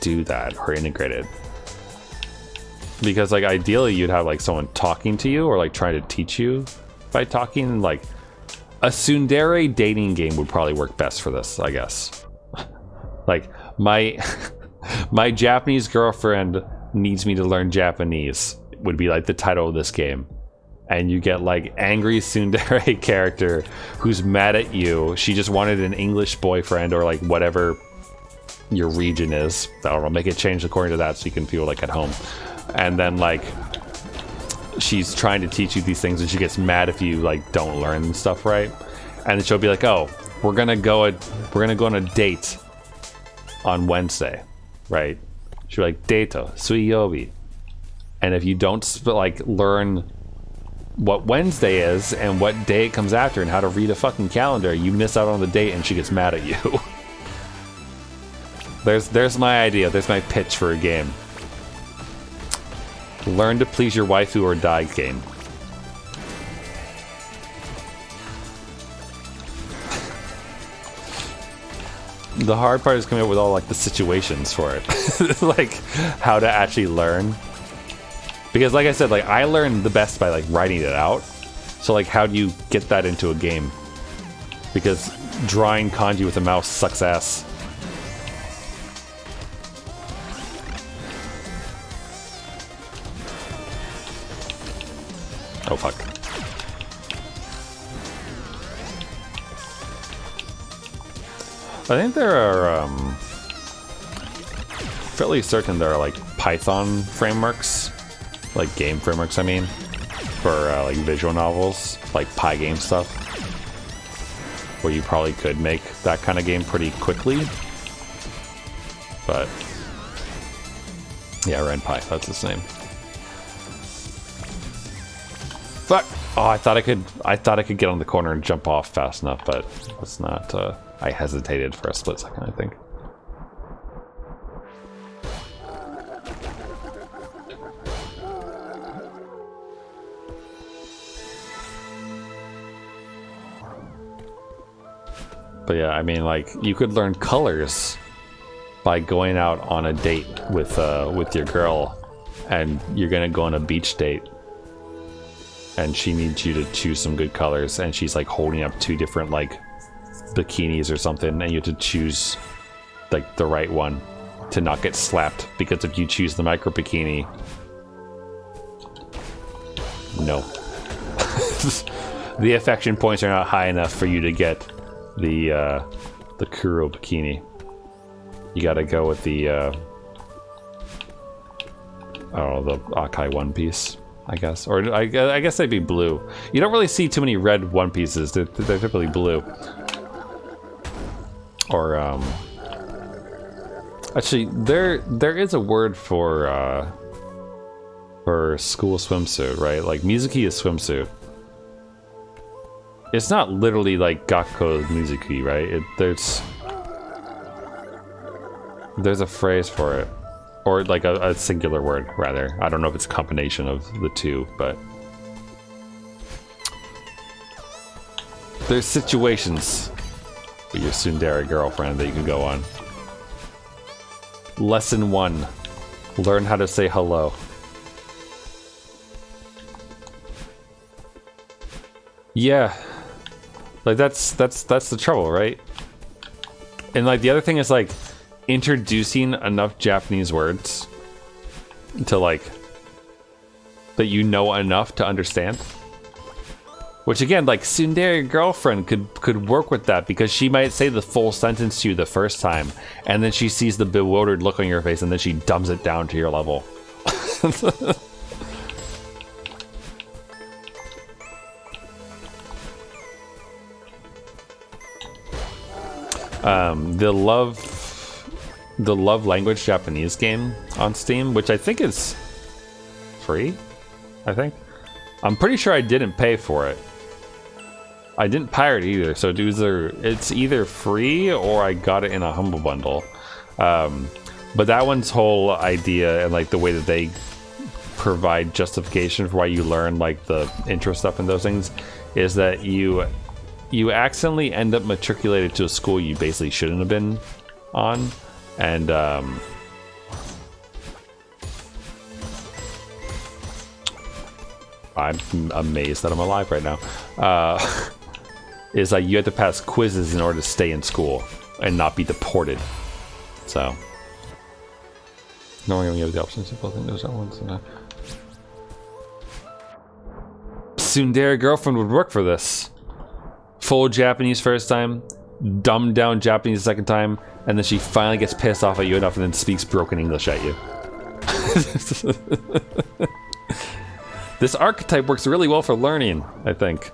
A: do that or integrate it, because like ideally you'd have like someone talking to you or like trying to teach you by talking. Like a tsundere dating game would probably work best for this, I guess. Like my Japanese girlfriend needs me to learn Japanese would be like the title of this game, and you get like angry tsundere character who's mad at you. She just wanted an English boyfriend, or like whatever your region is. I don't know, make it change according to that so you can feel like at home. And then like she's trying to teach you these things and she gets mad if you like don't learn stuff right. And then she'll be like, oh, we're gonna go on a date on Wednesday, right? She'll be like, dato suiyobi. And if you don't like learn what Wednesday is and what day it comes after and how to read a fucking calendar, you miss out on the date and she gets mad at you. There's my idea. There's my pitch for a game. Learn to please your waifu or die game. The hard part is coming up with all like the situations for it. Like how to actually learn. Because like I said, like I learned the best by like writing it out. So like how do you get that into a game? Because drawing kanji with a mouse sucks ass. Oh fuck. I think there are fairly certain there are like Python frameworks, like game frameworks I mean, for like visual novels, like Pygame stuff, where you probably could make that kind of game pretty quickly. But yeah, RenPy, that's his name. Fuck! Oh, I thought I could get on the corner and jump off fast enough, but it's not. I hesitated for a split second, I think. But yeah, I mean, like you could learn colors by going out on a date with your girl and you're gonna go on a beach date, and she needs you to choose some good colors, and she's like holding up 2 different like bikinis or something, and you have to choose like the right one to not get slapped, because if you choose the micro bikini, no. The affection points are not high enough for you to get the Kuro bikini. You gotta go with the I don't know, the Akai One Piece, I guess. Or I guess they'd be blue. You don't really see too many red One Pieces. They're typically blue. Or actually, there is a word for school swimsuit, right? Like Mizuki is swimsuit. It's not literally like Gakko Mizuki, right? There's a phrase for it, or like a singular word rather. I don't know if it's a combination of the two, but there's situations with your tsundere girlfriend that you can go on. Lesson 1: learn how to say hello. Yeah, like that's the trouble, right? And like the other thing is like introducing enough Japanese words to like that you know enough to understand. Which again, like tsundere girlfriend could work with that, because she might say the full sentence to you the first time, and then she sees the bewildered look on your face, and then she dumbs it down to your level. The love language Japanese game on Steam, which I think is free. I'm pretty sure I didn't pay for it. I didn't pirate either, so it's either free or I got it in a Humble Bundle. But that one's whole idea, and like the way that they provide justification for why you learn like the intro stuff and those things, is that you accidentally end up matriculated to a school you basically shouldn't have been on, and I'm amazed that I'm alive right now. Is like you have to pass quizzes in order to stay in school and not be deported. So, no one gonna give the options. People think there's that one. Tsundere girlfriend would work for this. Full Japanese first time, dumbed down Japanese second time, and then she finally gets pissed off at you enough and then speaks broken English at you. This archetype works really well for learning, I think.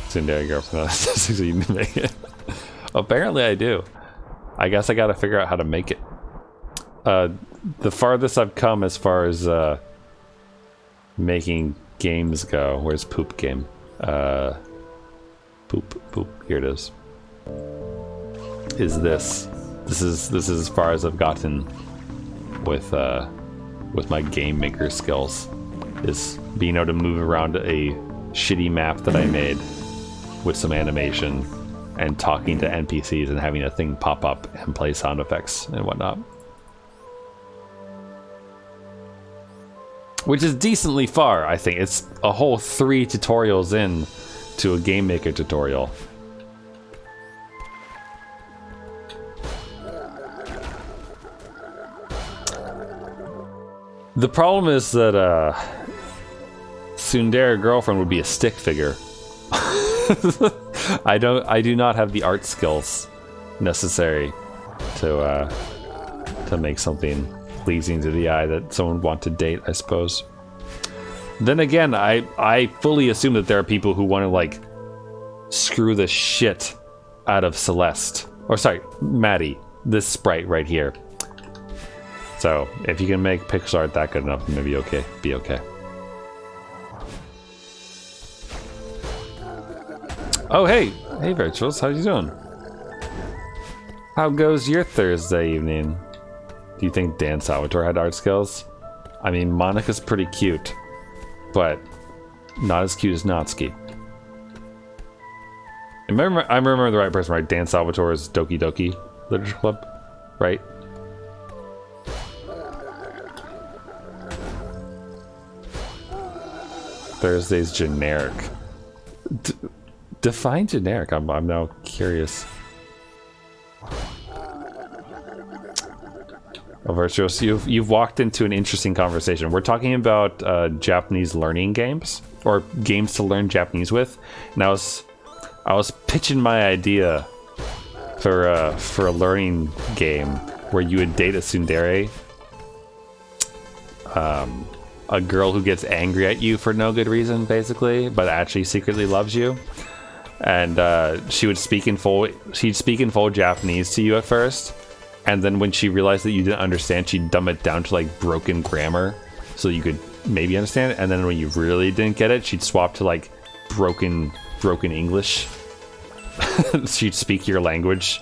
A: Tsundere girlfriend, that's easy to make it. Apparently I do. I guess I gotta figure out how to make it. The farthest I've come as far as making games go. Where's poop game? Poop. Here it is. Is this? This is as far as I've gotten with my game maker skills. Is being able to move around a shitty map that I made with some animation and talking to NPCs and having a thing pop up and play sound effects and whatnot. Which is decently far, I think. It's a whole 3 tutorials in to a game maker tutorial. The problem is that tsundere girlfriend would be a stick figure. I do not have the art skills necessary to make something pleasing to the eye that someone would want to date, I suppose. Then again, I fully assume that there are people who want to like screw the shit out of Celeste, or sorry, Maddie, this sprite right here. So if you can make pixel art that good enough, then maybe be okay. Oh hey Virtuals, how you doing? How goes your Thursday evening? Do you think Dan Salvatore had art skills? I mean, Monica's pretty cute, but not as cute as Natsuki. I remember the right person, right? Dan Salvatore's Doki Doki Literature Club, right? Thursday's generic. Define generic. I'm now curious. Oh, Virtuous, you've walked into an interesting conversation. We're talking about Japanese learning games, or games to learn Japanese with, and I was pitching my idea for a learning game where you would date a tsundere, a girl who gets angry at you for no good reason, basically, but actually secretly loves you, and she'd speak in full Japanese to you at first, and then when she realized that you didn't understand, she'd dumb it down to like broken grammar so you could maybe understand it, and then when you really didn't get it, she'd swap to like broken English. She'd speak your language,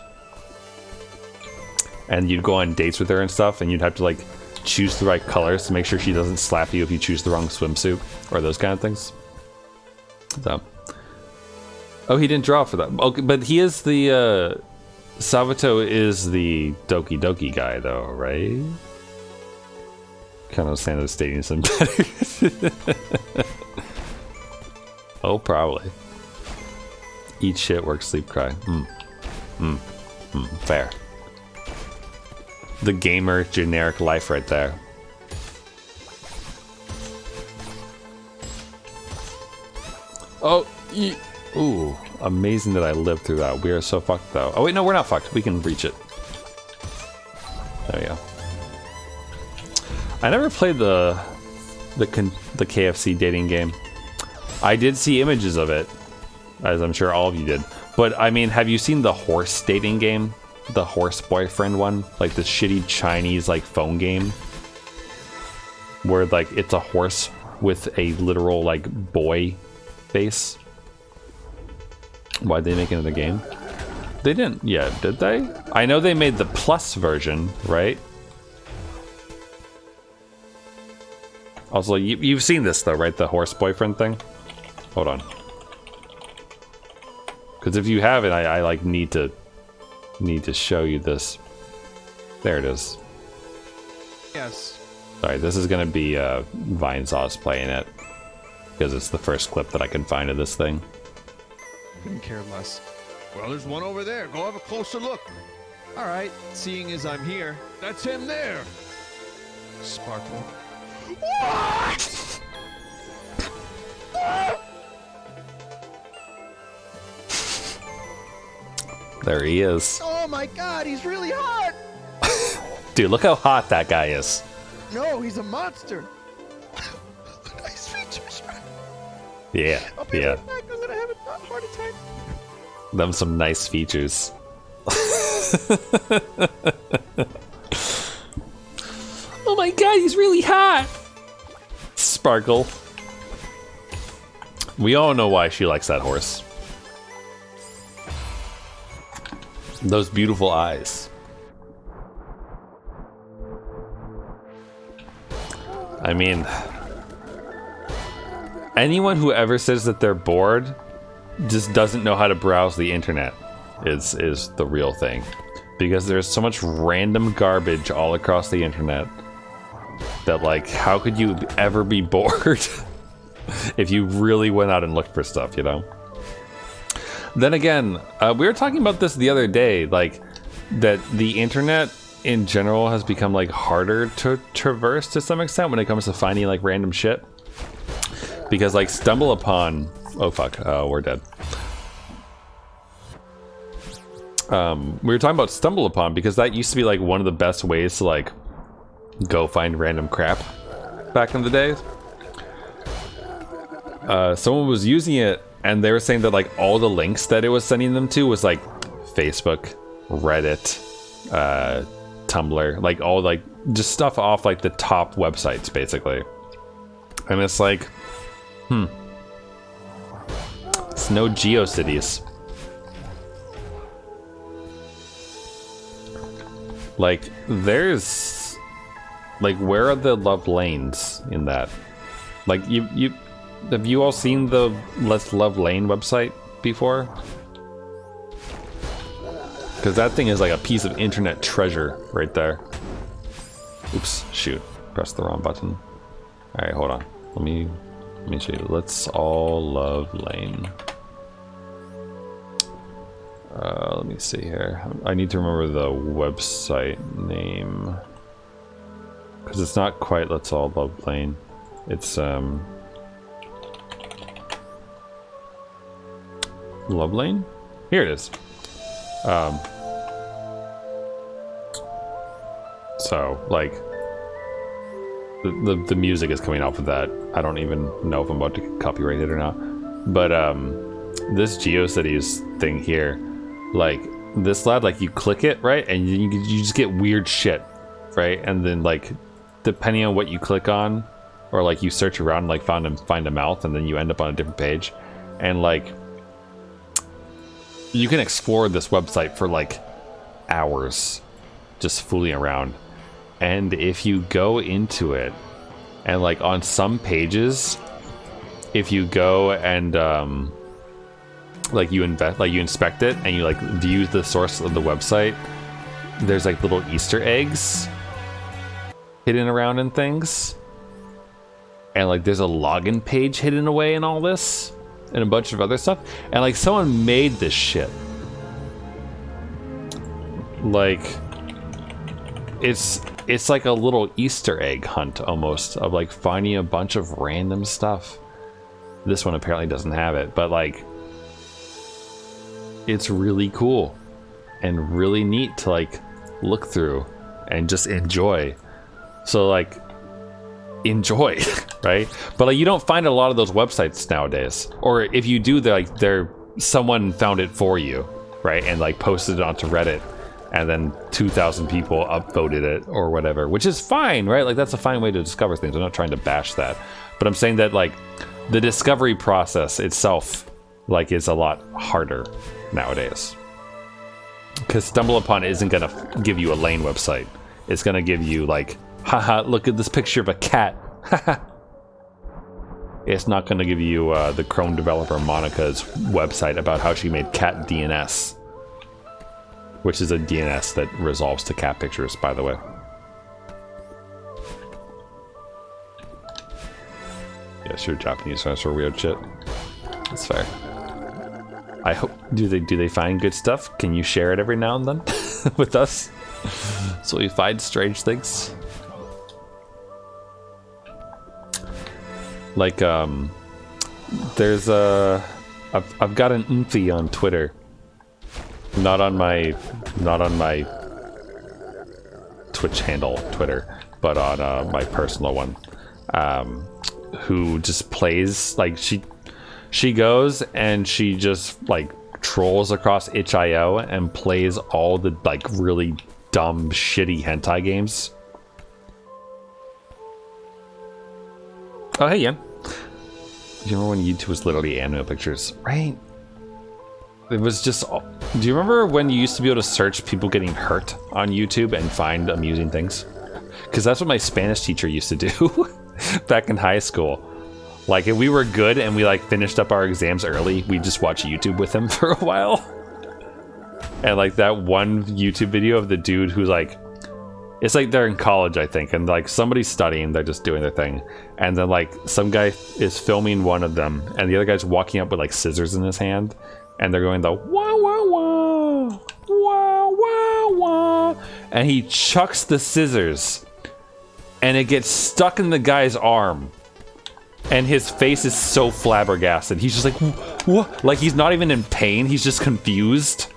A: and you'd go on dates with her and stuff, and you'd have to like choose the right colors to make sure she doesn't slap you if you choose the wrong swimsuit or those kind of things. So, oh, he didn't draw for that. Okay, but he is the Salvatore is the Doki Doki guy, though, right? Kind of standard stating some better. Oh, probably. Eat shit, work, sleep, cry. Fair. The gamer generic life right there. Oh, ooh, amazing that I lived through that. We are so fucked though. Oh wait, no, we're not fucked. We can reach it. There we go. I never played the KFC dating game. I did see images of it, as I'm sure all of you did. But I mean, have you seen the horse dating game? The horse boyfriend one? Like the shitty Chinese like phone game? Where like it's a horse with a literal like boy face. Why'd they make it in the game? They didn't yet, did they? I know they made the plus version, right? Also, you've seen this though, right? The horse boyfriend thing? Hold on. Because if you haven't, I like need to show you this. There it is.
B: Yes.
A: Sorry, this is gonna be Vinesauce playing it. Because it's the first clip that I can find of this thing.
B: Couldn't care less.
C: Well, there's one over there. Go have a closer look.
B: All right, seeing as I'm here.
C: That's him there.
B: Sparkle.
C: What?
A: There he is.
B: Oh my god, he's really hot!
A: Dude, look how hot that guy is.
B: No, he's a monster. Nice features, man.
A: Yeah,
B: I'll be
A: yeah.
B: right back. I'm gonna have a heart attack.
A: Them some nice features. Oh my god, he's really hot! Sparkle. We all know why she likes that horse. Those beautiful eyes. I mean, anyone who ever says that they're bored just doesn't know how to browse the internet is the real thing. Because there's so much random garbage all across the internet that, like, how could you ever be bored if you really went out and looked for stuff, you know? Then again, we were talking about this the other day, like, that the internet in general has become, like, harder to traverse to some extent when it comes to finding, like, random shit. Because, like, stumble upon... Oh, fuck. We're dead. We were talking about stumble upon because that used to be, like, one of the best ways to, like, go find random crap back in the day. Someone was using it, and they were saying that, like, all the links that it was sending them to was, like, Facebook, Reddit, Tumblr, like, all, like, just stuff off, like, the top websites, basically. And it's like, it's no GeoCities. Like, there's... Like, where are the love lanes in that? Like, have you all seen the Let's Love Lane website before? because that thing is like a piece of internet treasure right there. Oops, shoot, pressed the wrong button. All right, hold on. Let me show you. Let's all love Lane. Let me see here. I need to remember the website name because it's not quite Let's All Love Lane. It's Love Lane? Here it is. So like the music is coming off of that. I don't even know if I'm about to get copyrighted or not. But this GeoCities thing here, like this lad, like you click it, right, and you just get weird shit, right? And then like depending on what you click on, or like you search around, like find a mouth, and then you end up on a different page, and like you can explore this website for like hours, just fooling around. And if you go into it, and like on some pages, if you go and like you inspect it and you like view the source of the website, there's like little Easter eggs hidden around and things, and like there's a login page hidden away in all this and a bunch of other stuff, and like someone made this shit. Like it's like a little Easter egg hunt almost, of like finding a bunch of random stuff. This one apparently doesn't have it, but like it's really cool and really neat to like look through and just enjoy. So like enjoy, right? But like you don't find a lot of those websites nowadays, or if you do, they're someone found it for you, right, and like posted it onto Reddit, and then 2,000 people upvoted it or whatever, which is fine, right? Like that's a fine way to discover things. I'm not trying to bash that, but I'm saying that like the discovery process itself like is a lot harder nowadays, because Stumble Upon isn't gonna give you a Lane website. It's gonna give you like, haha, look at this picture of a cat. It's not gonna give you the Chrome developer Monica's website about how she made cat DNS, which is a DNS that resolves to cat pictures, by the way. Yeah, sure, Japanese fans for weird shit. That's fair. I hope, do they find good stuff? Can you share it every now and then with us, so we find strange things? Like there's I've got an Umfi on Twitter. Not on my Twitch handle, Twitter, but on my personal one, who just plays, like she goes and she just like trolls across itch.io and plays all the like really dumb, shitty hentai games. Oh, hey, Ian. Do you remember when YouTube was literally anime pictures, right? It was just... Do you remember when you used to be able to search people getting hurt on YouTube and find amusing things? Because that's what my Spanish teacher used to do back in high school. Like, if we were good and we like finished up our exams early, we'd just watch YouTube with him for a while. And like that one YouTube video of the dude who's like... It's like they're in college, I think, and like somebody's studying, they're just doing their thing. And then like some guy is filming one of them, and the other guy's walking up with like scissors in his hand. And they're going the wah wah wah, wah wah wah, and he chucks the scissors, and it gets stuck in the guy's arm, and his face is so flabbergasted. He's just like, what? Like he's not even in pain. He's just confused.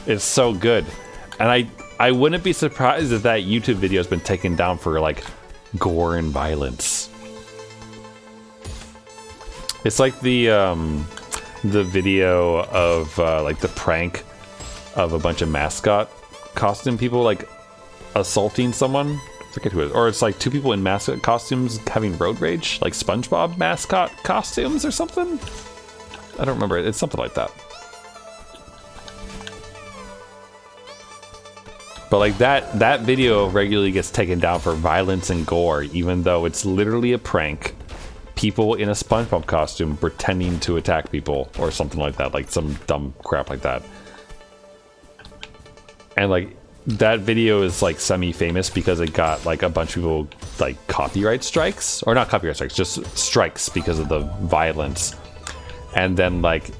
A: It's so good, and I wouldn't be surprised if that YouTube video has been taken down for like gore and violence. It's like the video of like the prank of a bunch of mascot costume people like assaulting someone. I forget who it is. Or it's like two people in mascot costumes having road rage, like SpongeBob mascot costumes or something. I don't remember. It's something like that. But like that video regularly gets taken down for violence and gore, even though it's literally a prank. People in a SpongeBob costume pretending to attack people or something like that, like some dumb crap like that. And like that video is like semi-famous because it got like a bunch of people like copyright strikes, or not copyright strikes, just strikes because of the violence. And then like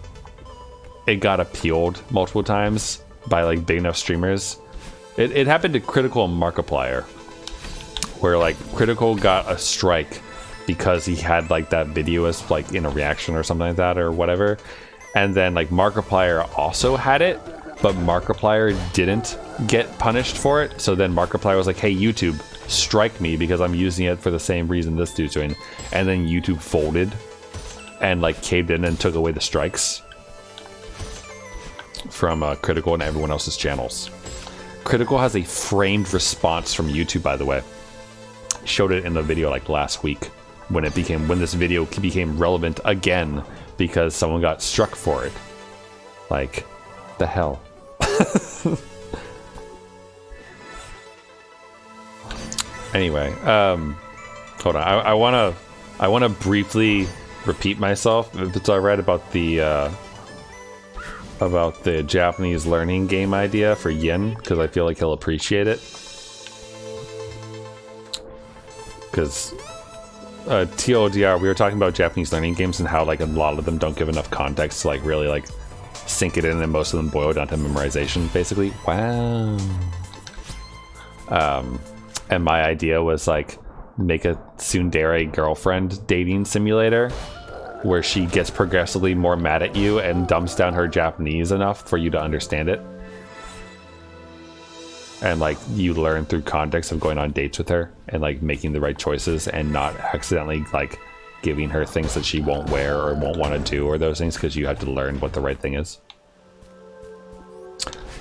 A: it got appealed multiple times by like big enough streamers. It happened to Critical and Markiplier, where like Critical got a strike because he had like that video as like in a reaction or something like that or whatever. And then like Markiplier also had it, but Markiplier didn't get punished for it. So then Markiplier was like, hey, YouTube, strike me because I'm using it for the same reason this dude's doing. And then YouTube folded and like caved in and took away the strikes from Critical and everyone else's channels. Critical has a framed response from YouTube, by the way. Showed it in the video like last week when this video became relevant again because someone got struck for it. Like, the hell. Anyway, hold on. I wanna briefly repeat myself, if it's alright, about the Japanese learning game idea for Yin, because I feel like he'll appreciate it. Because TLDR, we were talking about Japanese learning games and how like a lot of them don't give enough context to like really like sink it in, and most of them boil down to memorization, basically. Wow. And my idea was like make a tsundere girlfriend dating simulator where she gets progressively more mad at you and dumps down her Japanese enough for you to understand it. And like you learn through context of going on dates with her and like making the right choices and not accidentally like giving her things that she won't wear or won't want to do or those things, because you have to learn what the right thing is.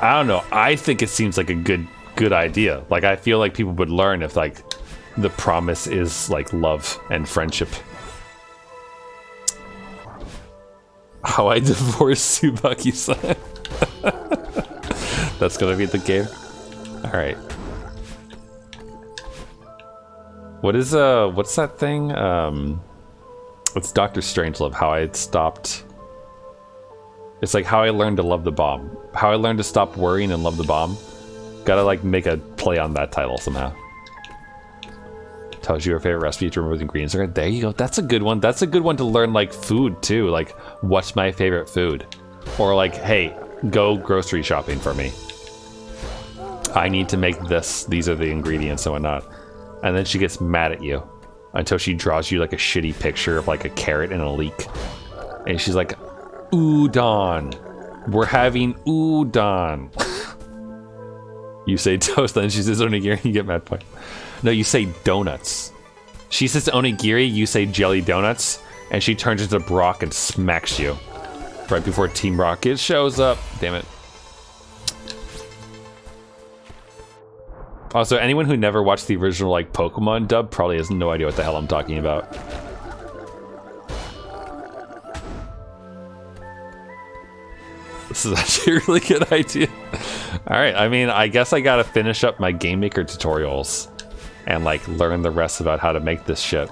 A: I don't know. I think it seems like a good idea. Like I feel like people would learn if like the promise is like love and friendship. How I divorced Tsubaki-san. That's gonna be the game. All right. What is what's that thing? It's Dr. Strangelove. How I stopped. It's like how I learned to love the bomb. How I learned to stop worrying and love the bomb. Gotta like make a play on that title somehow. Tells you your favorite recipe to remove the ingredients. There you go. That's a good one. That's a good one to learn like food too. Like, what's my favorite food? Or like, hey, go grocery shopping for me. I need to make this. These are the ingredients and whatnot. And then she gets mad at you until she draws you like a shitty picture of like a carrot and a leek. And she's like, udon. We're having udon. You say toast, then she says onigiri, and you get mad point. No, you say donuts. She says onigiri, you say jelly donuts, and she turns into Brock and smacks you. Right before Team Rocket shows up. Damn it. Also, anyone who never watched the original like Pokemon dub probably has no idea what the hell I'm talking about. This is actually a really good idea. Alright, I mean, I guess I gotta finish up my Game Maker tutorials and like learn the rest about how to make this shit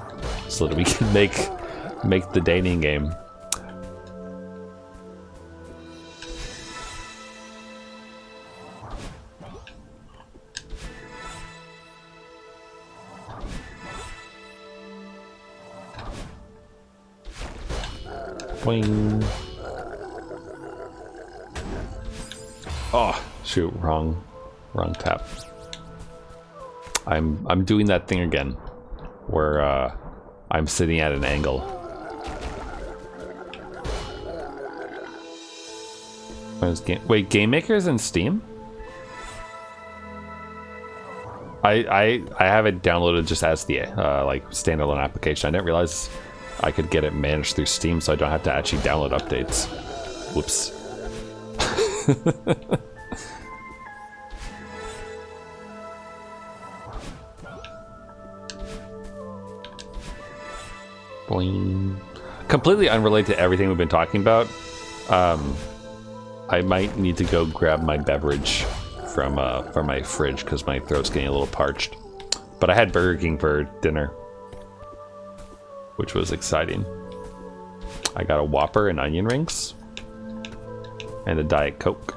A: so that we can make the dating game. Boing. Oh, shoot, wrong tap. I'm doing that thing again where I'm sitting at an angle. Wait, Game Maker's in Steam? I have it downloaded just as the like standalone application. I didn't realize I could get it managed through Steam, so I don't have to actually download updates. Whoops. Boing. Completely unrelated to everything we've been talking about. I might need to go grab my beverage from my fridge because my throat's getting a little parched. But I had Burger King for dinner, which was exciting. I got a Whopper and onion rings and a Diet Coke.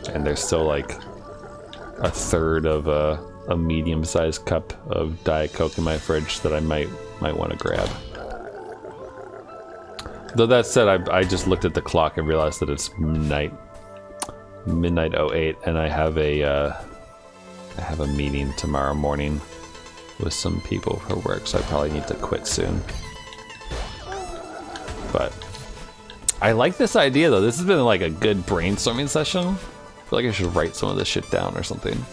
A: and there's still like a third of a medium-sized cup of Diet Coke in my fridge that I might want to grab. Though that said, I just looked at the clock and realized that it's midnight 08, and I have a meeting tomorrow morning with some people for work, so I probably need to quit soon. But I like this idea though. This has been like a good brainstorming session. I feel like I should write some of this shit down or something.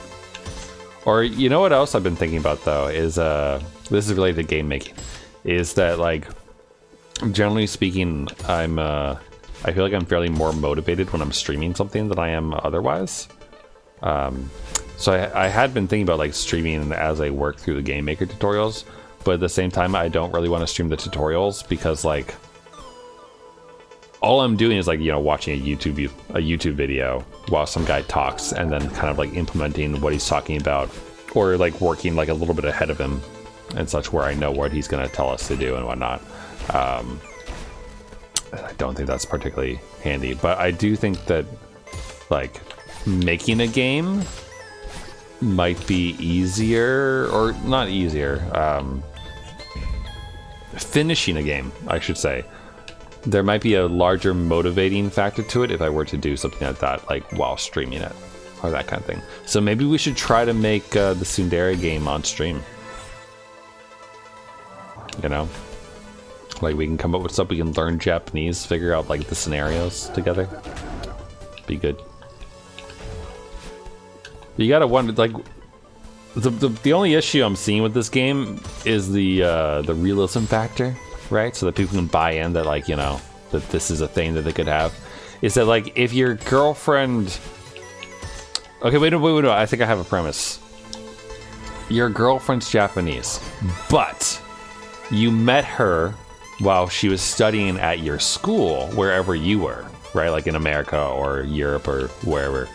A: Or you know what else I've been thinking about though is this is related to game making. Is that like generally speaking, I feel like I'm fairly more motivated when I'm streaming something than I am otherwise. So I had been thinking about like streaming as I work through the Game Maker tutorials, but at the same time I don't really want to stream the tutorials because like all I'm doing is like, you know, watching a YouTube video while some guy talks and then kind of like implementing what he's talking about, or like working like a little bit ahead of him and such, where I know what he's going to tell us to do and whatnot. I don't think that's particularly handy, but I do think that like making a game might be easier, or not easier, finishing a game, I should say. There might be a larger motivating factor to it if I were to do something like that, like while streaming it, or that kind of thing. So maybe we should try to make the Tsundere game on stream. You know? Like we can come up with stuff, we can learn Japanese, figure out like the scenarios together. Be good. You gotta wonder, like, the only issue I'm seeing with this game is the realism factor, right? So that people can buy in that, like, you know, that this is a thing that they could have. Is that like if your girlfriend? Okay, wait, I think I have a premise. Your girlfriend's Japanese, but you met her while she was studying at your school, wherever you were, right? Like in America or Europe or wherever.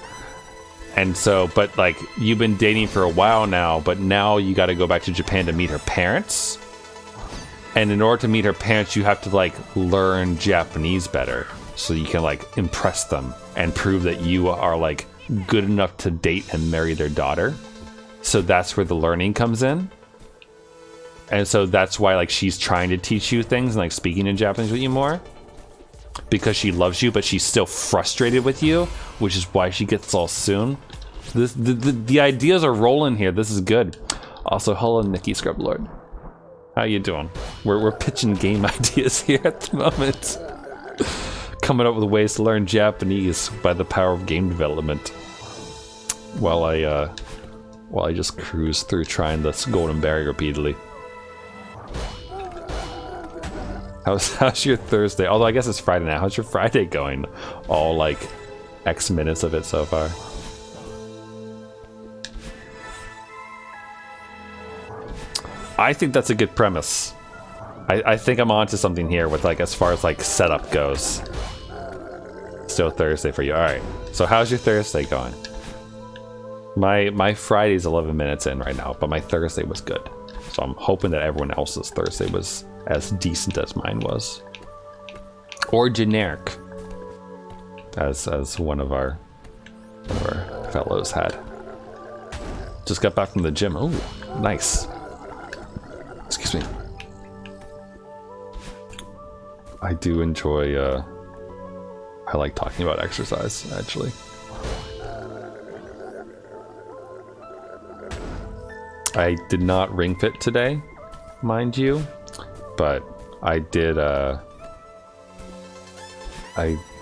A: And so, but like you've been dating for a while now, but now you got to go back to Japan to meet her parents. And in order to meet her parents, you have to like learn Japanese better so you can like impress them and prove that you are like good enough to date and marry their daughter. So that's where the learning comes in. And so that's why like she's trying to teach you things and like speaking in Japanese with you more, because she loves you, but she's still frustrated with you, which is why she gets all soon. The ideas are rolling here. This is good. Also, hello, Nikki Scrublord. How you doing? We're pitching game ideas here at the moment. Coming up with ways to learn Japanese by the power of game development. While I just cruise through trying this golden berry repeatedly. How's your Thursday? Although I guess it's Friday now. How's your Friday going? All like X minutes of it so far. I think that's a good premise. I think I'm onto something here with like as far as like setup goes. Still Thursday for you. All right. So how's your Thursday going? My Friday's 11 minutes in right now, but my Thursday was good. So I'm hoping that everyone else's Thursday was as decent as mine was, or generic, as one of our fellows had. Just got back from the gym. Oh, nice. Excuse me. I do enjoy. I like talking about exercise, actually. I did not ring fit today, mind you. But I did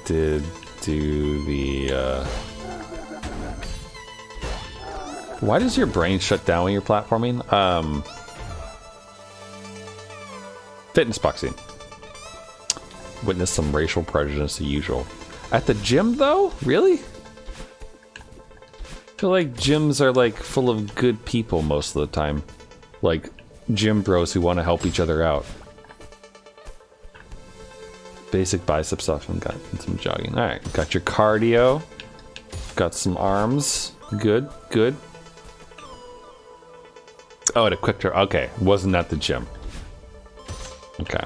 A: do the why does your brain shut down when you're platforming? Fitness boxing. Witness some racial prejudice as usual. At the gym though? Really? I feel like gyms are like full of good people most of the time. Like gym bros who want to help each other out. Basic bicep stuff and got some jogging. All right, got your cardio, got some arms. Good, good. Oh, and a quick turn. Okay, wasn't at the gym. Okay.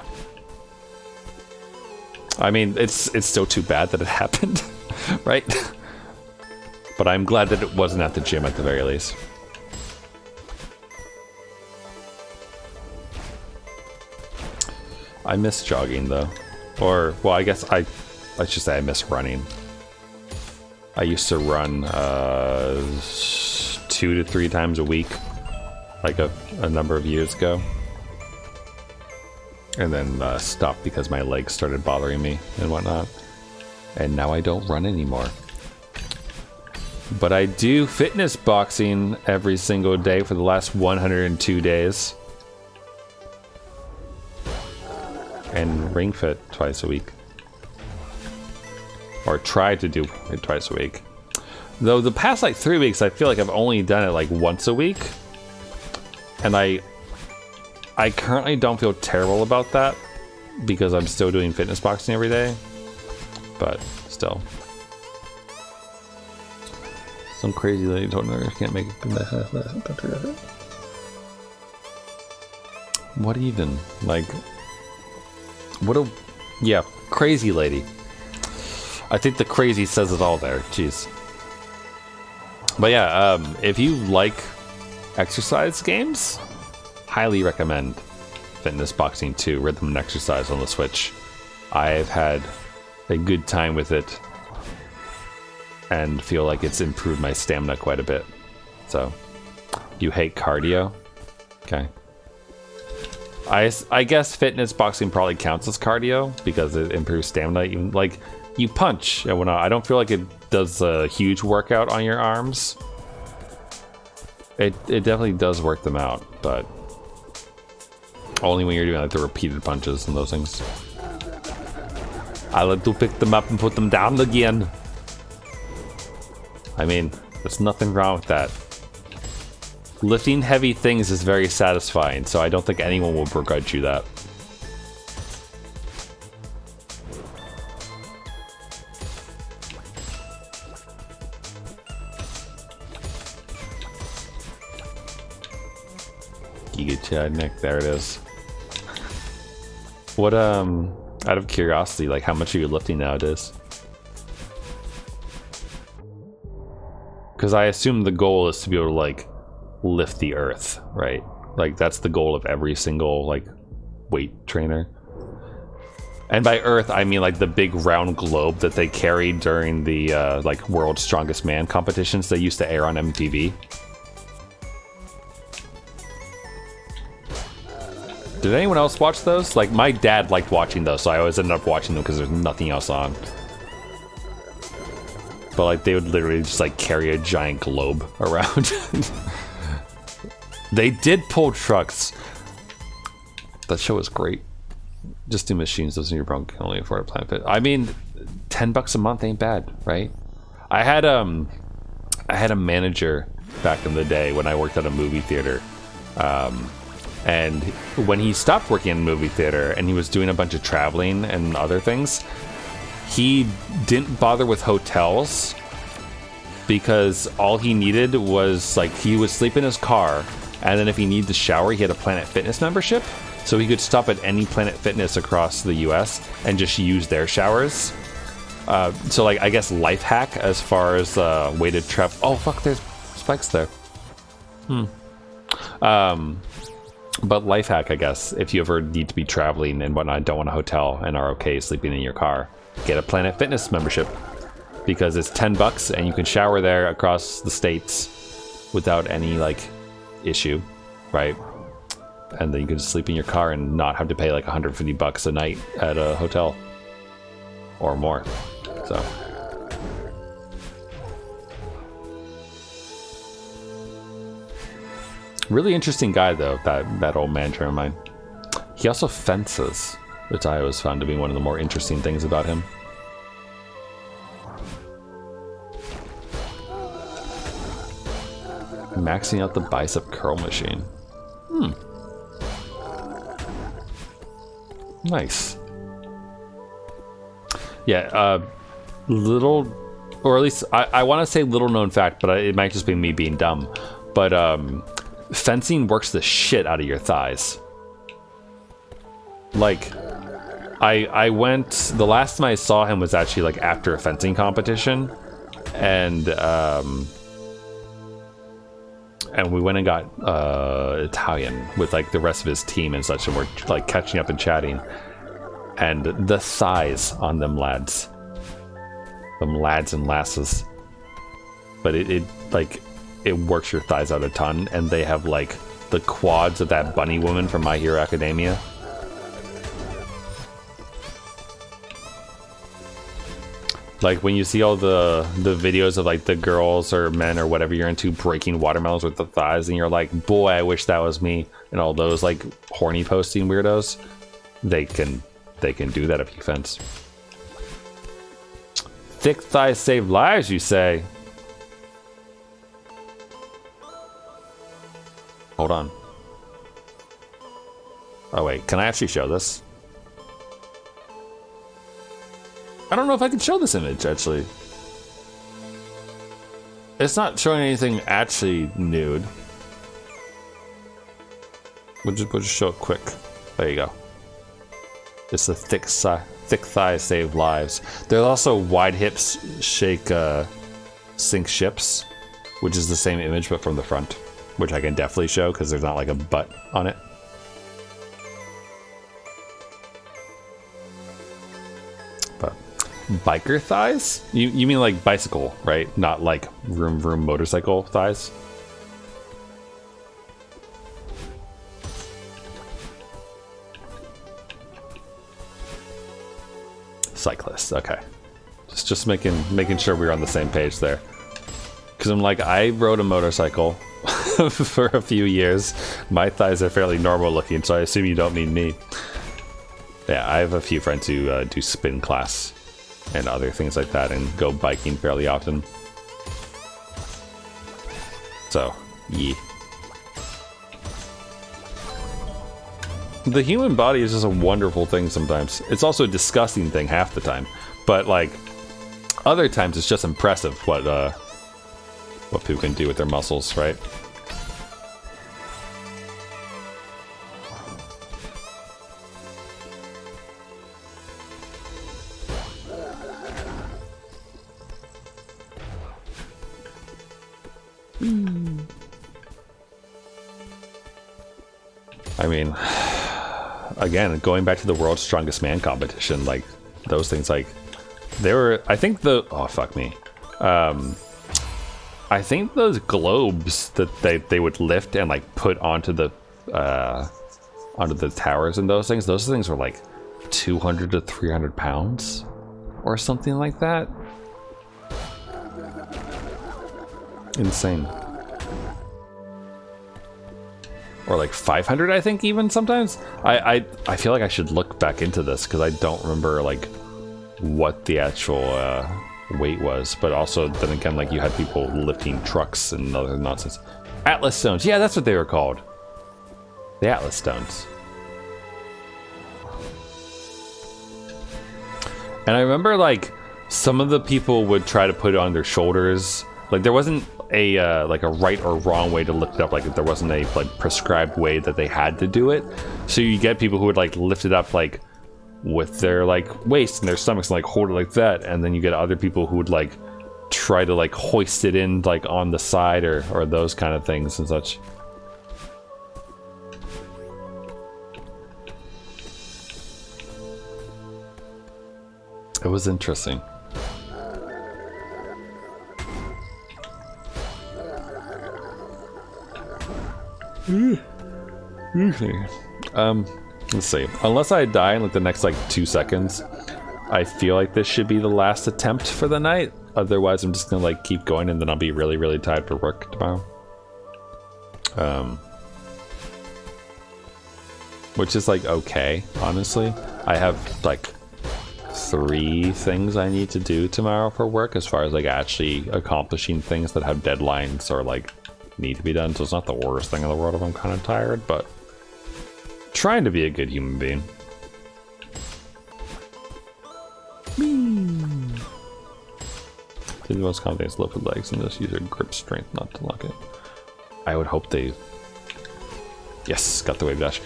A: I mean, it's still too bad that it happened, right? But I'm glad that it wasn't at the gym at the very least. I miss jogging though. Or, well, I guess I should say I miss running. I used to run 2 to 3 times a week, like a number of years ago. And then stopped because my legs started bothering me and whatnot. And now I don't run anymore. But I do fitness boxing every single day for the last 102 days. And ring fit twice a week. Or try to do it twice a week. Though the past like 3 weeks, I feel like I've only done it like once a week. And I currently don't feel terrible about that because I'm still doing fitness boxing every day. But still. Some crazy lady told her I can't make it. What even? Like, what a... Yeah, crazy lady. I think the crazy says it all there. Jeez. But yeah, if you like exercise games, highly recommend Fitness Boxing 2 Rhythm and Exercise on the Switch. I've had a good time with it and feel like it's improved my stamina quite a bit. So, you hate cardio? Okay. I guess fitness boxing probably counts as cardio because it improves stamina. Even like you punch and whatnot. I don't feel like it does a huge workout on your arms. It definitely does work them out, but only when you're doing like the repeated punches and those things. I like to pick them up and put them down again. I mean, there's nothing wrong with that. Lifting heavy things is very satisfying, so I don't think anyone will begrudge you that. Giga Chad Nick, there it is. What, out of curiosity, like how much are you lifting nowadays? Because I assume the goal is to be able to, like, lift the earth, right? Like, that's the goal of every single, like, weight trainer. And by earth, I mean, like, the big round globe that they carried during the, like, World's Strongest Man competitions they used to air on MTV. Did anyone else watch those? Like, my dad liked watching those, so I always ended up watching them because there's nothing else on. But like they would literally just like carry a giant globe around. They did pull trucks. That show was great. Just do machines, those in your bunk can only afford a Planet Fit. I mean, $10 a month ain't bad, right? I had a manager back in the day when I worked at a movie theater. And when he stopped working in a movie theater and he was doing a bunch of traveling and other things, he didn't bother with hotels because all he needed was, like, he would sleep in his car, and then if he needed to shower, he had a Planet Fitness membership, so he could stop at any Planet Fitness across the US and just use their showers. So, like, I guess life hack as far as weighted travel. Oh, fuck, there's spikes there. But life hack, I guess, if you ever need to be traveling and whatnot, don't want a hotel and are okay sleeping in your car, get a Planet Fitness membership because it's $10 and you can shower there across the states without any like issue, right? And then you can just sleep in your car and not have to pay like $150 a night at a hotel or more. So really interesting guy though, that old manager of mine. He also fences, which I always found to be one of the more interesting things about him. Maxing out the bicep curl machine. Nice. Yeah, little, or at least I want to say little known fact, but it might just be me being dumb. But fencing works the shit out of your thighs. Like, I went, the last time I saw him was actually like after a fencing competition, And we went and got Italian with like the rest of his team and such, and we're like catching up and chatting. And the thighs on them lads and lasses, but it works your thighs out a ton, and they have like the quads of that bunny woman from My Hero Academia. Like when you see all the videos of like the girls or men or whatever you're into breaking watermelons with the thighs, and you're like, boy, I wish that was me. And all those like horny posting weirdos, they can do that if you fence. Thick thighs save lives, you say? Hold on. Oh wait, can I actually show this? I don't know if I can show this image, actually. It's not showing anything actually nude. We'll just show it quick. There you go. It's the thick thighs save lives. There's also wide hips sink ships, which is the same image but from the front, which I can definitely show because there's not like a butt on it. But biker thighs? You mean like bicycle, right? Not like vroom vroom motorcycle thighs? Cyclist, okay. Just making sure we're on the same page there. Because I'm like, I rode a motorcycle for a few years. My thighs are fairly normal looking, so I assume you don't mean me. Yeah, I have a few friends who do spin class and other things like that and go biking fairly often. So, yeah. The human body is just a wonderful thing sometimes. It's also a disgusting thing half the time. But like, other times it's just impressive what people can do with their muscles, right? I mean, again, going back to the World's Strongest Man competition, like those things, like they were, I think oh fuck me, I think those globes that they would lift and like put onto the towers and those things were like 200 to 300 pounds or something like that. Insane. Or like 500, I think, even sometimes. I feel like I should look back into this because I don't remember like what the actual weight was. But also, then again, like you had people lifting trucks and other nonsense. Atlas stones, yeah, that's what they were called. The Atlas stones. And I remember like some of the people would try to put it on their shoulders. Like there wasn't a like a right or wrong way to lift it up. Like there wasn't a like prescribed way that they had to do it. So you get people who would like lift it up like with their like waist and their stomachs and like hold it like that, and then you get other people who would like try to like hoist it in like on the side or those kind of things and such. It was interesting. Let's see. Unless I die in like the next like 2 seconds, I feel like this should be the last attempt for the night. Otherwise, I'm just gonna like keep going, and then I'll be really, really tired for work tomorrow. Which is like okay, honestly. I have like 3 things I need to do tomorrow for work, as far as like actually accomplishing things that have deadlines or like need to be done. So it's not the worst thing in the world if I'm kind of tired, but trying to be a good human being. The most common thing is lift with legs and just use your grip strength not to lock it. I would hope they... Yes, got the wave dash.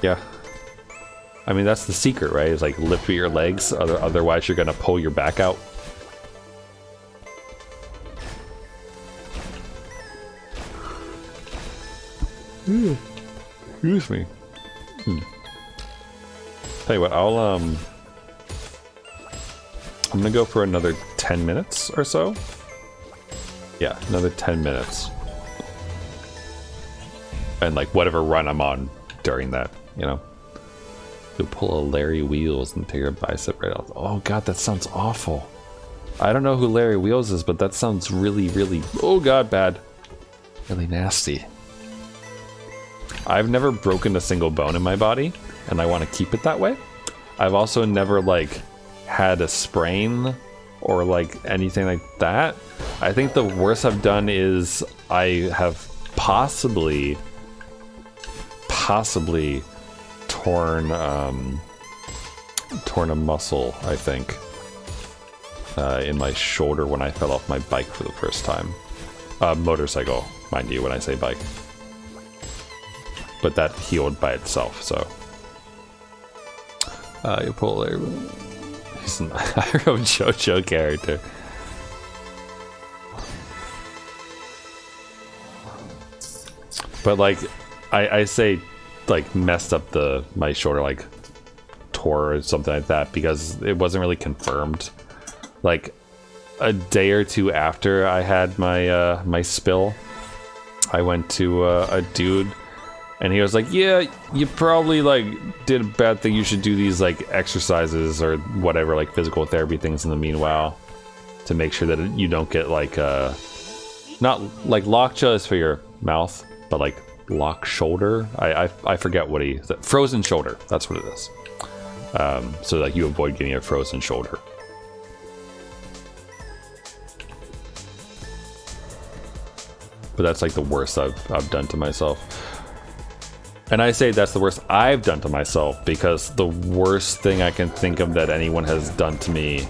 A: Yeah. I mean, that's the secret, right? Is like lift with your legs, otherwise you're gonna pull your back out. Excuse me. Tell you what, I'm gonna go for another 10 minutes or so. Yeah, another 10 minutes. And like whatever run I'm on during that, you know. You'll pull a Larry Wheels and tear your bicep right off. Oh god, that sounds awful. I don't know who Larry Wheels is, but that sounds really, really, oh god, bad. Really nasty. I've never broken a single bone in my body, and I want to keep it that way. I've also never like had a sprain or like anything like that. I think the worst I've done is I have possibly torn a muscle, I think, in my shoulder when I fell off my bike for the first time. Motorcycle, mind you, when I say bike. But that healed by itself, so. You pull there. He's an IRO JoJo character. But like, I say, like, messed up my shoulder, like, tore or something like that, because it wasn't really confirmed. Like, a day or two after I had my my spill, I went to a dude, and he was like, yeah, you probably like did a bad thing. You should do these like exercises or whatever, like physical therapy things in the meanwhile, to make sure that you don't get like not like lockjaw is for your mouth, but like lock shoulder. I forget what he said. Frozen shoulder. That's what it is. So like you avoid getting a frozen shoulder. But that's like the worst I've done to myself. And I say that's the worst I've done to myself because the worst thing I can think of that anyone has done to me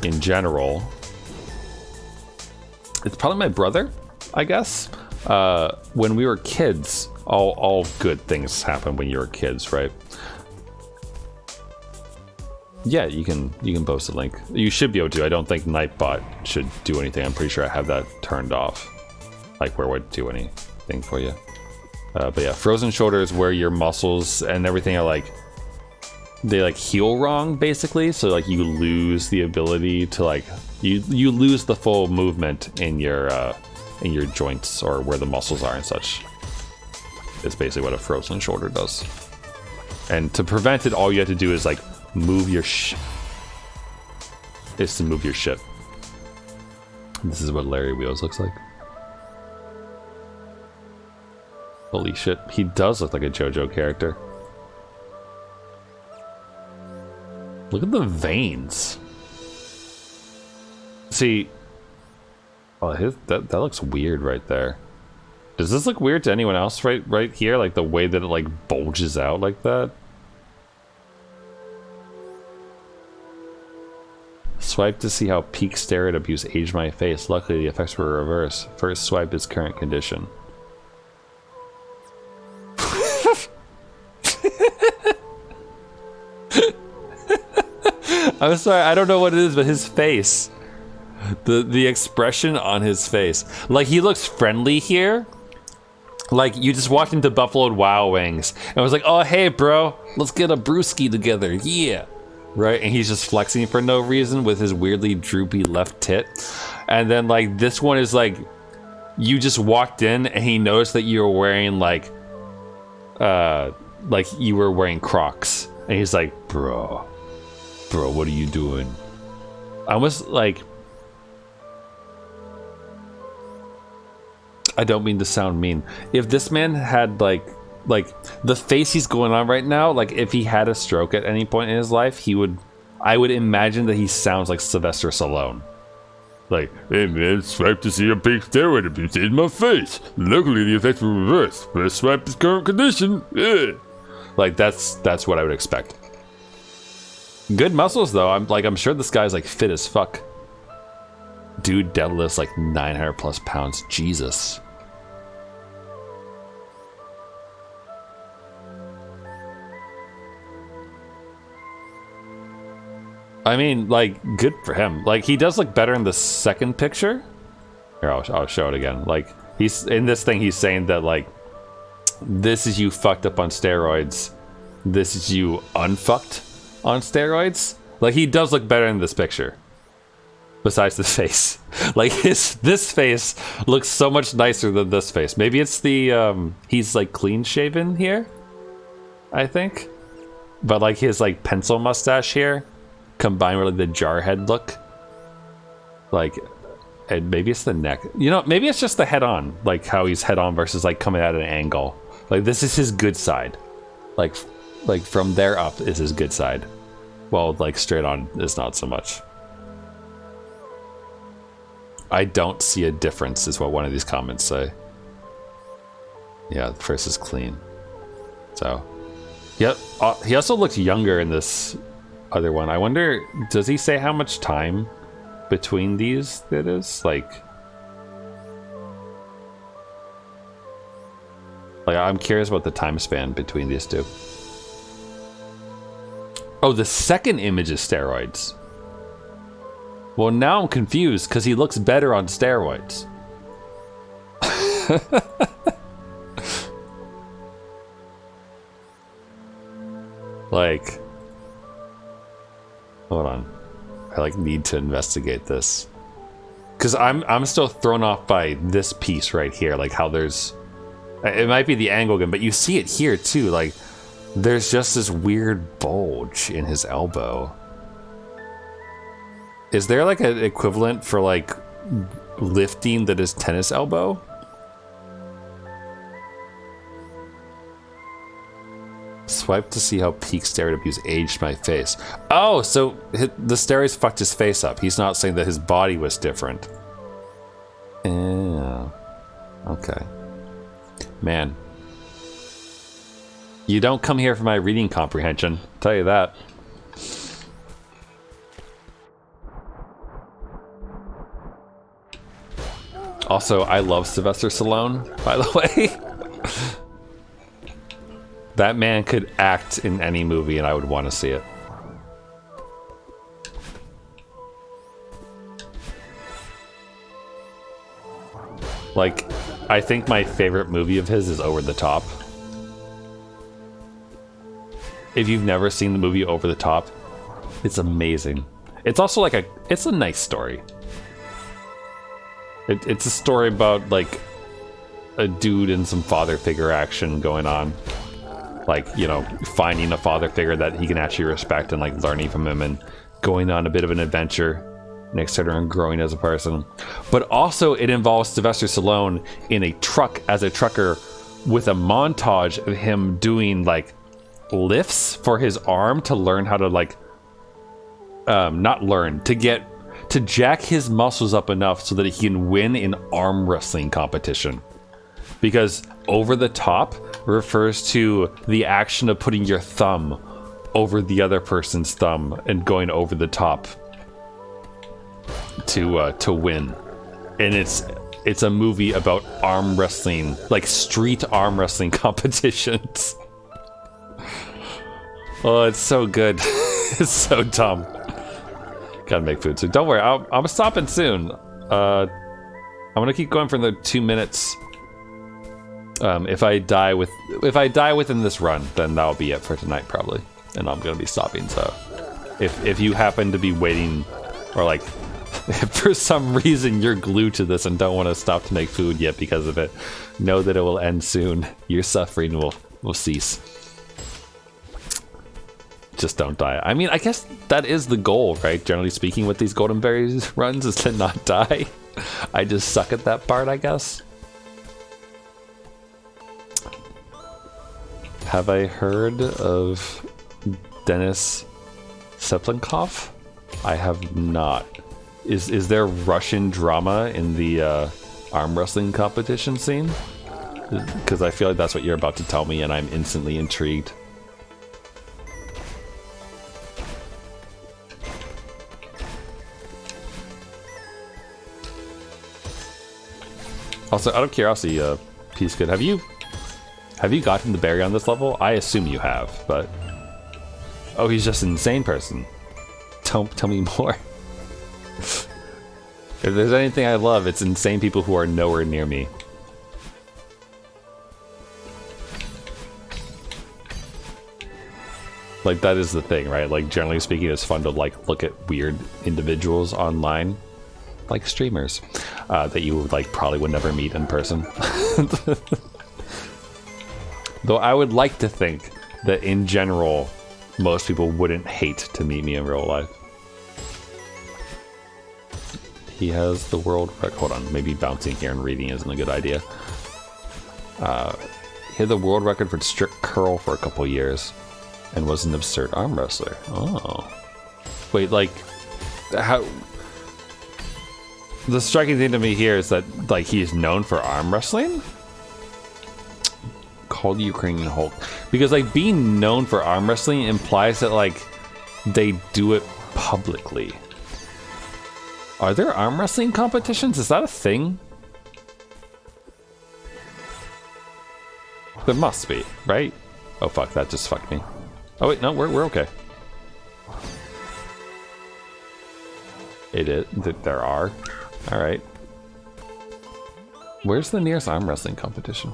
A: in general, it's probably my brother, I guess. When we were kids, all good things happen when you're kids, right? Yeah, you can post a link. You should be able to. I don't think Nightbot should do anything. I'm pretty sure I have that turned off. Like where it would do anything for you. But yeah, frozen shoulder is where your muscles and everything are like, they like heal wrong basically. So like you lose the ability to like, you lose the full movement in your joints or where the muscles are and such. It's basically what a frozen shoulder does. And to prevent it, all you have to do is like move your is to move your shit. This is what Larry Wheels looks like. Holy shit, he does look like a JoJo character. Look at the veins. See, oh, that looks weird right there. Does this look weird to anyone else right here? Like the way that it like bulges out like that? Swipe to see how peak steroid abuse aged my face. Luckily, the effects were reversed. First swipe is current condition. I'm sorry, I don't know what it is, but his face. The expression on his face. Like, he looks friendly here. Like, you just walked into Buffalo Wild Wings and was like, oh, hey, bro, let's get a brewski together. Yeah. Right? And he's just flexing for no reason with his weirdly droopy left tit. And then, like, this one is like, you just walked in and he noticed that you were wearing, like you were wearing Crocs. And he's like, bro, what are you doing? I almost like, I don't mean to sound mean. If this man had like the face he's going on right now, like if he had a stroke at any point in his life, I would imagine that he sounds like Sylvester Stallone. Like, hey man, swipe to see a big steroid abuse in my face. Luckily the effects were reversed. First swipe is current condition. Yeah. Like that's what I would expect. Good muscles though. I'm sure this guy's like fit as fuck. Dude deadlifts like 900 plus pounds. Jesus. I mean, like, good for him. Like, he does look better in the second picture. Here, I'll show it again. Like, he's in this thing, he's saying that, like, this is you fucked up on steroids. This is you unfucked on steroids. Like, he does look better in this picture. Besides the face. Like, this face looks so much nicer than this face. Maybe it's the, he's, like, clean-shaven here? I think. But, like, his, like, pencil mustache here, combined with, like, the jarhead look. Like, and maybe it's the neck. You know, maybe it's just the head-on. Like, how he's head-on versus, like, coming at an angle. Like, this is his good side. Like from there up is his good side. Well, like, straight on is not so much. I don't see a difference, is what one of these comments say. Yeah, the first is clean. So, yeah, he also looks younger in this other one. I wonder, does he say how much time between these it is? Like, I'm curious about the time span between these two. Oh, the second image is steroids. Well, now I'm confused because he looks better on steroids. Like, hold on. I like need to investigate this. Because I'm still thrown off by this piece right here. Like how there's, it might be the angle again, but you see it here too. Like there's just this weird bulge in his elbow. Is there like an equivalent for like lifting that is tennis elbow? Swipe to see how peak steroid abuse aged my face. Oh, so the steroids fucked his face up. He's not saying that his body was different. Yeah. Okay. Man. You don't come here for my reading comprehension. I'll tell you that. Also, I love Sylvester Stallone, by the way. That man could act in any movie and I would want to see it. Like, I think my favorite movie of his is Over the Top. If you've never seen the movie Over the Top, it's amazing. It's also like it's a nice story. It's a story about like a dude and some father figure action going on. Like, you know, finding a father figure that he can actually respect and like learning from him and going on a bit of an adventure next to her and growing as a person. But also it involves Sylvester Stallone in a truck as a trucker with a montage of him doing like lifts for his arm to learn how to like, to jack his muscles up enough so that he can win an arm wrestling competition. Because over the top refers to the action of putting your thumb over the other person's thumb and going over the top to win. And it's a movie about arm wrestling, like street arm wrestling competitions. Oh, it's so good. It's so dumb. Gotta make food, so don't worry. I'm stopping soon. I'm gonna keep going for another 2 minutes. If I die within this run, then that'll be it for tonight probably, and I'm gonna be stopping. So, if you happen to be waiting, or like, if for some reason you're glued to this and don't want to stop to make food yet because of it, know that it will end soon. Your suffering will cease. Just don't die. I mean, I guess that is the goal, right? Generally speaking, with these Golden Berries runs, is to not die. I just suck at that part, I guess. Have I heard of Denis Seplinkov? I have not. Is there Russian drama in the arm wrestling competition scene? Because I feel like that's what you're about to tell me, and I'm instantly intrigued. Also, out of curiosity, Peace Good, have you gotten the berry on this level? I assume you have, but... Oh, he's just an insane person. tell me more. If there's anything I love, it's insane people who are nowhere near me. Like, that is the thing, right? Like, generally speaking, it's fun to, like, look at weird individuals online, like streamers, that you, like, probably would never meet in person. Though I would like to think that, in general, most people wouldn't hate to meet me in real life. He has the world record. Hold on, maybe bouncing here and reading isn't a good idea. He had the world record for strict curl for a couple years. And was an absurd arm wrestler. Oh. Wait, like, how... The striking thing to me here is that, like, he's known for arm wrestling? Called Ukrainian Hulk. Because, like, being known for arm wrestling implies that, like, they do it publicly. Are there arm wrestling competitions? Is that a thing? There must be, right? Oh, fuck, that just fucked me. Oh wait, no, we're okay. It is. There are. All right. Where's the nearest arm wrestling competition?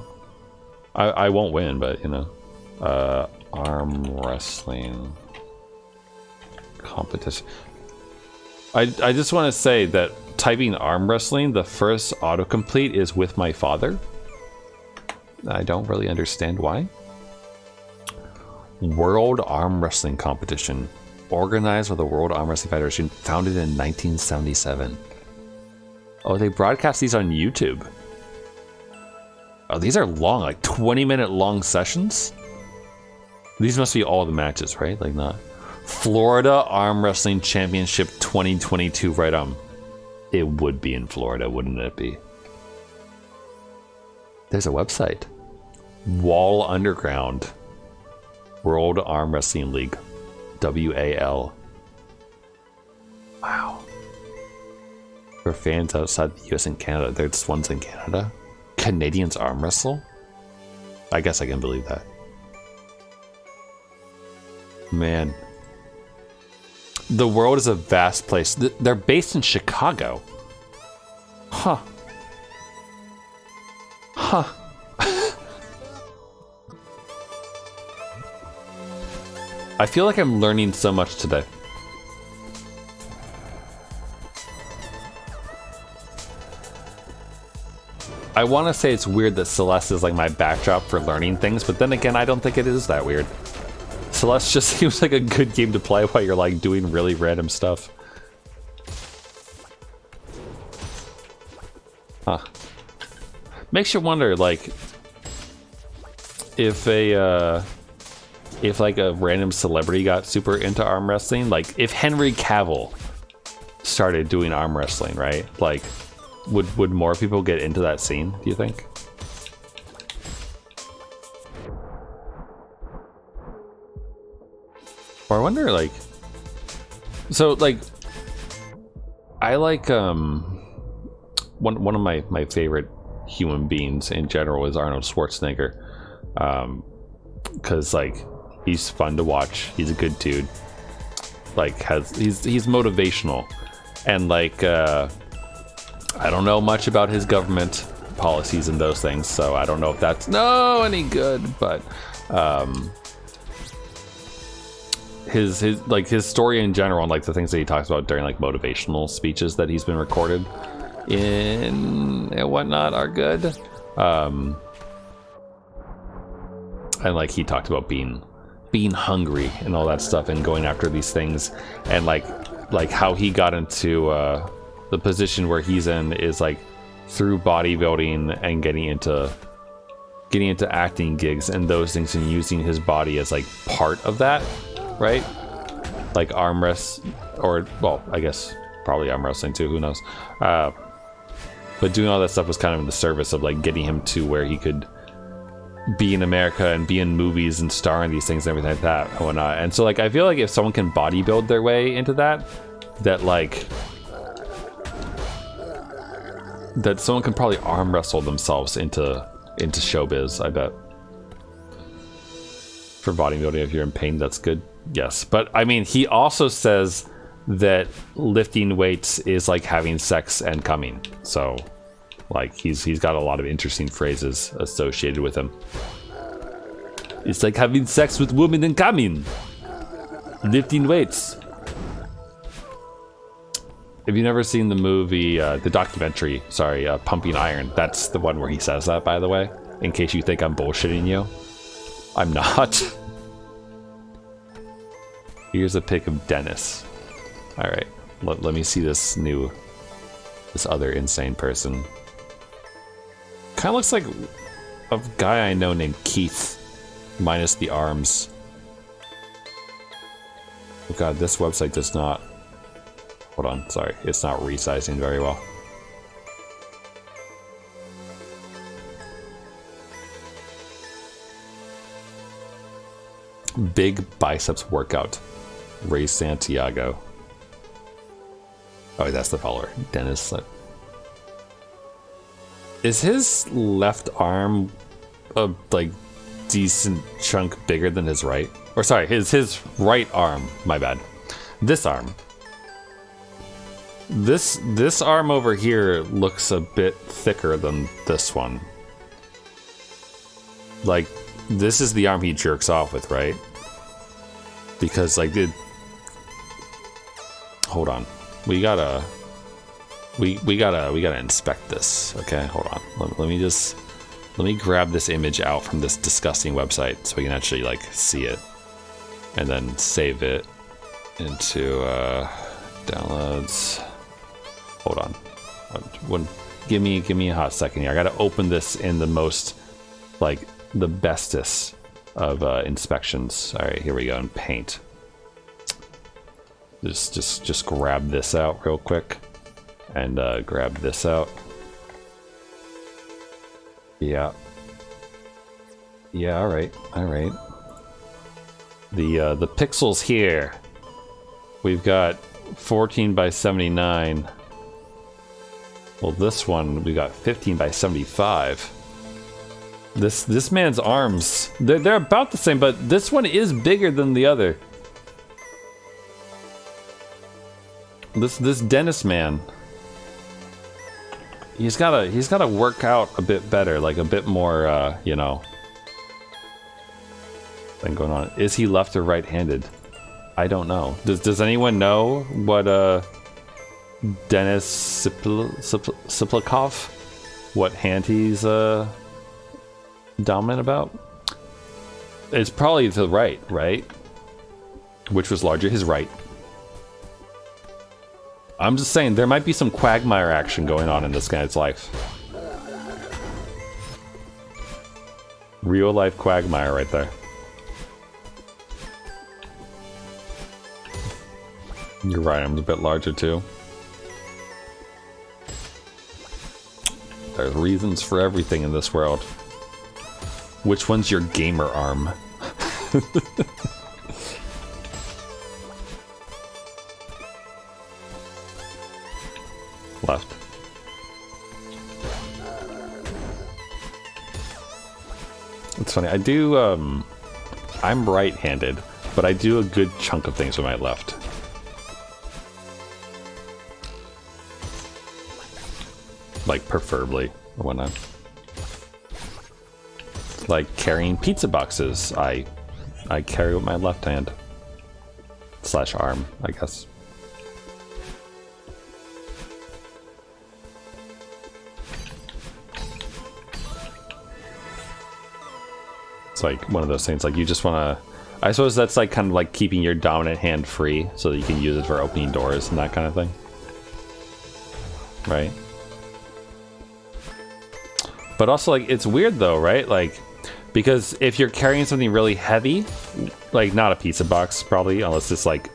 A: I won't win, but you know, arm wrestling competition. I just want to say that typing arm wrestling, the first autocomplete is with my father. I don't really understand why. World Arm Wrestling Competition, organized by the World Arm Wrestling Federation, founded in 1977. Oh, they broadcast these on YouTube. Oh, these are long, like 20-minute long sessions? These must be all the matches, right? Like, not. Florida Arm Wrestling Championship 2022, right on. It would be in Florida, wouldn't it be? There's a website. Wall Underground. World Arm Wrestling League. WAL. Wow. For fans outside the US and Canada. There's ones in Canada. Canadians arm wrestle? I guess I can believe that. Man. The world is a vast place. They're based in Chicago. Huh. Huh. I feel like I'm learning so much today. I want to say it's weird that Celeste is like my backdrop for learning things, but then again, I don't think it is that weird. Celeste just seems like a good game to play while you're like doing really random stuff. Huh. Makes you wonder, like, if like a random celebrity got super into arm wrestling, like if Henry Cavill started doing arm wrestling, right? Like, would more people get into that scene, do you think? Or I wonder, like, so like, I like one of my favorite human beings in general is Arnold Schwarzenegger, because like he's fun to watch, he's a good dude, like he's motivational, and like I don't know much about his government policies and those things, so I don't know if that's any good, but his like his story in general and like the things that he talks about during like motivational speeches that he's been recorded in and whatnot are good. And like he talked about being hungry and all that stuff and going after these things, and like how he got into the position where he's in is like through bodybuilding and getting into acting gigs and those things, and using his body as like part of that, right? Like arm wrest, or well, I guess probably arm wrestling too, who knows, but doing all that stuff was kind of in the service of like getting him to where he could be in America and be in movies and star in these things and everything like that and whatnot. And so like I feel like if someone can bodybuild their way into that like that someone can probably arm wrestle themselves into showbiz, I bet. For bodybuilding, if you're in pain, that's good. Yes, but I mean, he also says that lifting weights is like having sex and coming. So, like, he's got a lot of interesting phrases associated with him. It's like having sex with women and coming. Lifting weights. If you've never seen the movie, the documentary, sorry, Pumping Iron, that's the one where he says that, by the way, in case you think I'm bullshitting you. I'm not. Here's a pic of Dennis. All right, let me see this other insane person. Kind of looks like a guy I know named Keith, minus the arms. Oh god, this website does not... Hold on, sorry, it's not resizing very well. Big biceps workout. Ray Santiago. Oh, that's the follower. Dennis. Is his left arm a like decent chunk bigger than his right? Or sorry, his right arm. My bad. This arm. This arm over here looks a bit thicker than this one. Like, this is the arm he jerks off with, right? Because like hold on. We gotta inspect this. Okay, hold on. Let me grab this image out from this disgusting website so we can actually like see it, and then save it into downloads. Hold on. Give me a hot second here. I gotta open this in the most like the bestest of inspections. All right, here we go in Paint. Just grab this out real quick, and grab this out. Yeah. All right. The pixels here. We've got 14 by 79. Well, this one we got 15 by 75. This man's arms, they're about the same, but this one is bigger than the other. This Dennis man, he's gotta work out a bit better, like a bit more, you know, thing going on. Is he left or right-handed? I don't know. Does anyone know what Dennis Siplikov, what hand he's dominant about? It's probably the right? Which was larger, his right. I'm just saying, there might be some Quagmire action going on in this guy's life. Real life Quagmire right there. You're right, I'm a bit larger too. There's reasons for everything in this world. Which one's your gamer arm? Left. It's funny, I do, I'm right-handed, but I do a good chunk of things with my left. Like, preferably, or whatnot. Like carrying pizza boxes, I carry with my left hand. Slash arm, I guess. It's like one of those things, like you just want to... I suppose that's like kind of like keeping your dominant hand free so that you can use it for opening doors and that kind of thing. Right? But also, like, it's weird though, right? Like, because if you're carrying something really heavy, like not a pizza box probably, unless it's like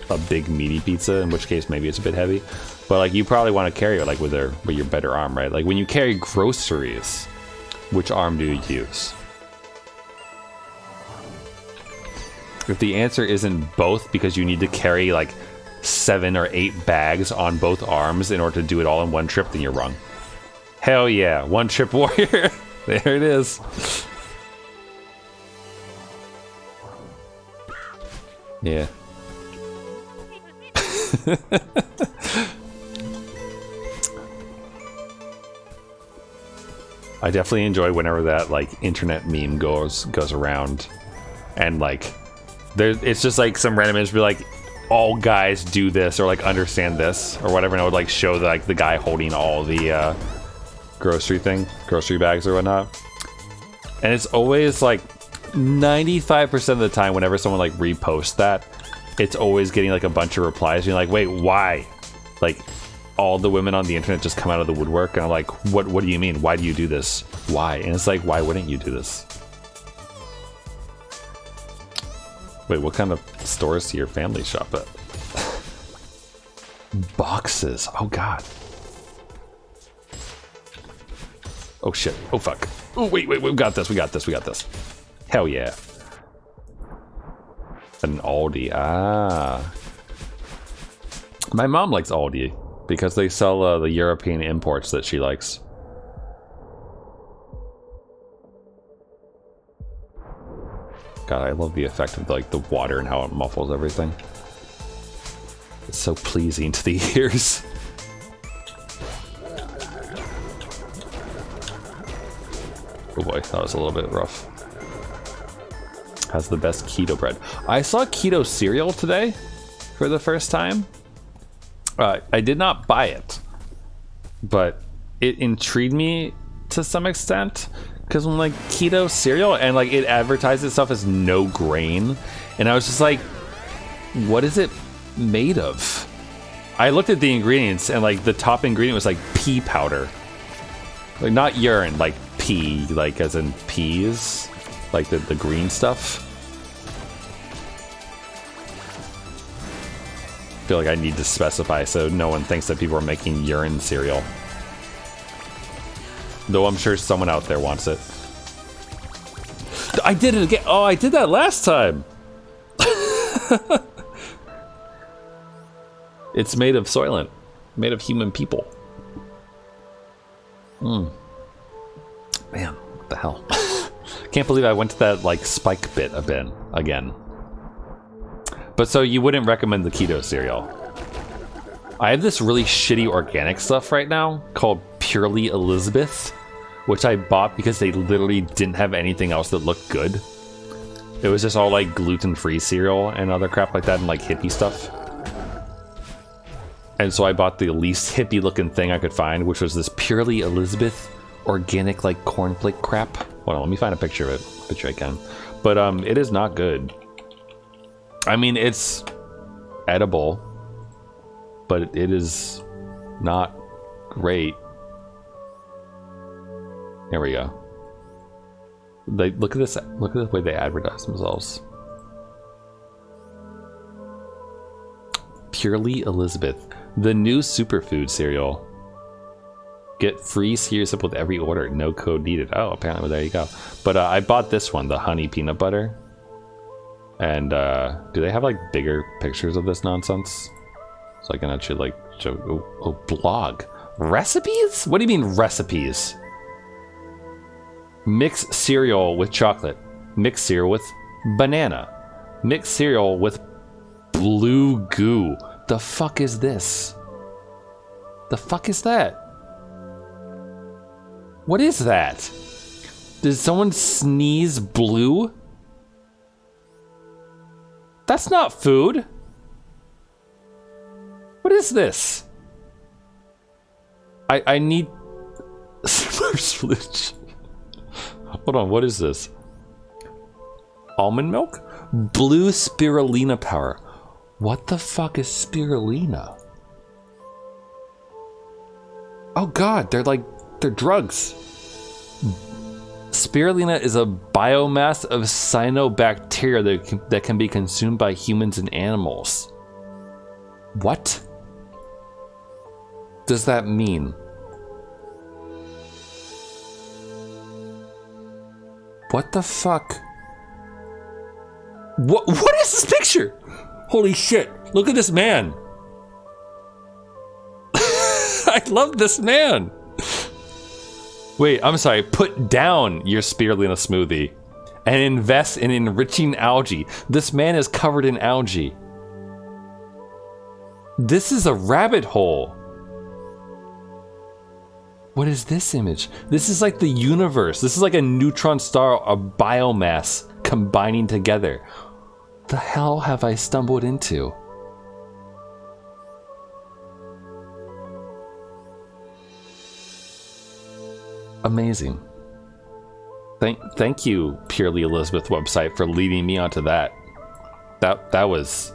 A: a big meaty pizza, in which case maybe it's a bit heavy. But like you probably want to carry it like with your better arm, right? Like when you carry groceries, which arm do you use? If the answer isn't both because you need to carry like 7 or 8 bags on both arms in order to do it all in one trip, then you're wrong. Hell yeah, one trip warrior. There it is. Yeah. I definitely enjoy whenever that like internet meme goes around, and like it's just like some random image be like, all guys do this or like understand this or whatever, and it would like show like the guy holding all the grocery bags or whatnot, and it's always like 95% of the time whenever someone like reposts that, it's always getting like a bunch of replies being like, wait, why? Like all the women on the internet just come out of the woodwork, and I'm like, what do you mean? Why do you do this? Why? And it's like, why wouldn't you do this? Wait, what kind of stores do your family shop at? Boxes. Oh god. Oh shit. Oh fuck. Oh wait, we got this. Hell yeah. An Aldi. Ah. My mom likes Aldi because they sell the European imports that she likes. God, I love the effect of like the water and how it muffles everything. It's so pleasing to the ears. Oh boy, that was a little bit rough. Has the best keto bread. I saw keto cereal today for the first time. I did not buy it, but it intrigued me to some extent. Because when like keto cereal and like it advertised itself as no grain, and I was just like, what is it made of? I looked at the ingredients, and like the top ingredient was like pea powder, like not urine, like pea, like as in peas, like the green stuff. I feel like I need to specify so no one thinks that people are making urine cereal. Though I'm sure someone out there wants it. I did it again. Oh, I did that last time. It's made of Soylent. Made of human people. Man, what the hell? Can't believe I went to that like spike bit again. But so you wouldn't recommend the keto cereal? I have this really shitty organic stuff right now called Purely Elizabeth, which I bought because they literally didn't have anything else that looked good. It was just all like gluten-free cereal and other crap like that, and like hippie stuff. And so I bought the least hippie looking thing I could find, which was this Purely Elizabeth organic like cornflake crap. Hold on, let me find a picture of it. Picture I can. But it is not good. I mean, it's edible, but it is not great. Here we go. Look at this. Look at the way they advertise themselves. Purely Elizabeth, the new superfood cereal. Get free cereal sip with every order. No code needed. Oh, apparently there you go. But I bought this one, the honey peanut butter. And do they have like bigger pictures of this nonsense? So I can actually like show. Oh, blog recipes. What do you mean recipes? Mix cereal with chocolate. Mix cereal with banana. Mix cereal with blue goo. The fuck is this? The fuck is that? What is that? Did someone sneeze blue? That's not food. What is this? I need Hold on, what is this? Almond milk? Blue spirulina powder. What the fuck is spirulina? Oh god, they're drugs. Spirulina is a biomass of cyanobacteria that can be consumed by humans and animals. What does that mean? What the fuck? What is this picture? Holy shit, look at this man. I love this man. Wait, I'm sorry. Put down your spirulina smoothie and invest in enriching algae. This man is covered in algae. This is a rabbit hole. What is this image? This is like the universe. This is like a neutron star of biomass combining together. The hell have I stumbled into? Amazing. Thank you, Purely Elizabeth website, for leading me onto that. That was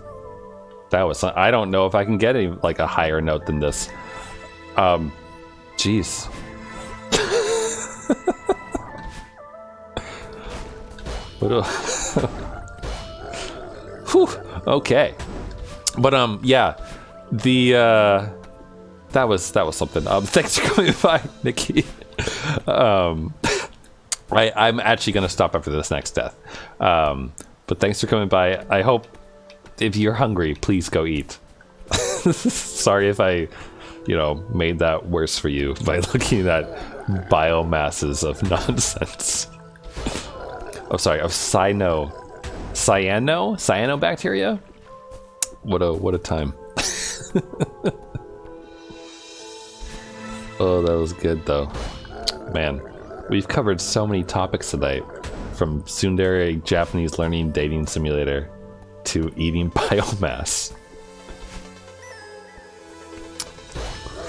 A: I don't know if I can get a higher note than this. Jeez. Whew, okay. But yeah, that was something. Thanks for coming by, Nikki. I'm actually gonna stop after this next death. But thanks for coming by. I hope if you're hungry, please go eat. Sorry if I made that worse for you by looking at biomasses of nonsense. Oh, sorry, of cyanobacteria? What a time. Oh, that was good though. Man, we've covered so many topics tonight, from tsundere Japanese learning dating simulator to eating biomass.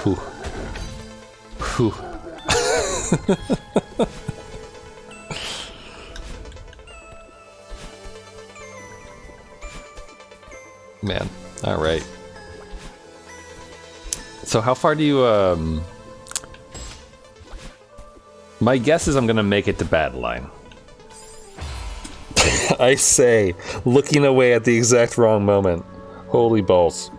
A: Whew. Whew. Man, all right. So how far do you, my guess is I'm gonna make it to Badline. I say, looking away at the exact wrong moment. Holy balls.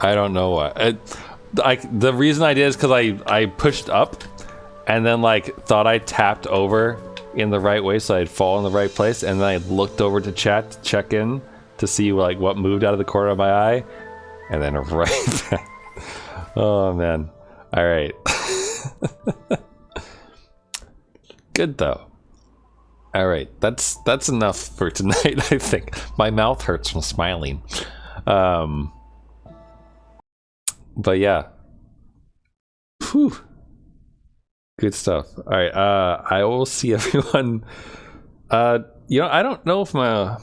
A: I don't know what. The reason I did is because I pushed up and then thought I tapped over in the right way so I'd fall in the right place, and then I looked over to chat to check in to see what moved out of the corner of my eye, and then right back. Oh man. All right. Good though. All right, that's enough for tonight. I think my mouth hurts from smiling. But yeah. Whew. Good stuff. All right, I will see everyone. I don't know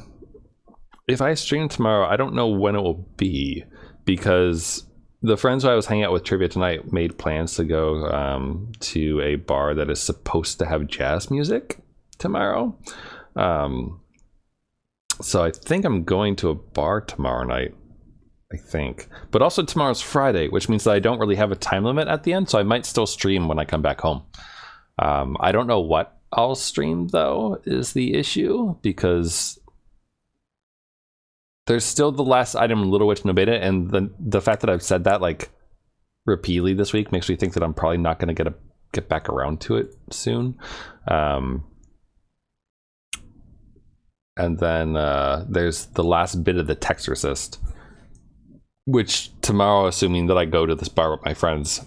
A: if I stream tomorrow. I don't know when it will be, because the friends who I was hanging out with trivia tonight made plans to go to a bar that is supposed to have jazz music tomorrow. So I think I'm going to a bar tomorrow night, I think. But also tomorrow's Friday, which means that I don't really have a time limit at the end, so I might still stream when I come back home. I don't know what I'll stream, though, is the issue, because there's still the last item, Little Witch No Beta, and the fact that I've said that repeatedly this week makes me think that I'm probably not going to get back around to it soon. And then there's the last bit of the Texorcist, which tomorrow, assuming that I go to this bar with my friends,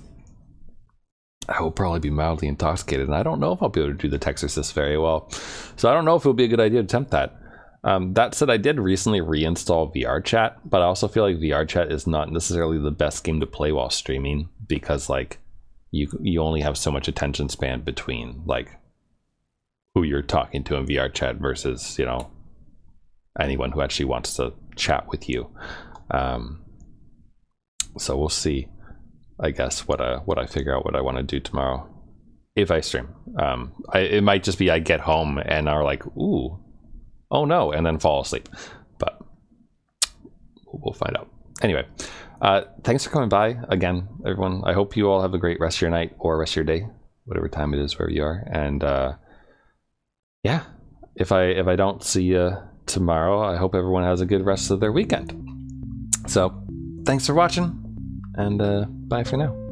A: I will probably be mildly intoxicated, and I don't know if I'll be able to do the Texorcist very well. So I don't know if it would be a good idea to attempt that. That said, I did recently reinstall VR chat, but I also feel like VR chat is not necessarily the best game to play while streaming, because you only have so much attention span between who you're talking to in VR chat versus anyone who actually wants to chat with you. So we'll see, I guess, what I figure out what I want to do tomorrow if I stream. It might just be I get home and are like, ooh, oh no, and then fall asleep. But we'll find out. Anyway, thanks for coming by again, everyone. I hope you all have a great rest of your night or rest of your day, whatever time it is wherever you are. And yeah, if I don't see you tomorrow, I hope everyone has a good rest of their weekend. So thanks for watching, and bye for now.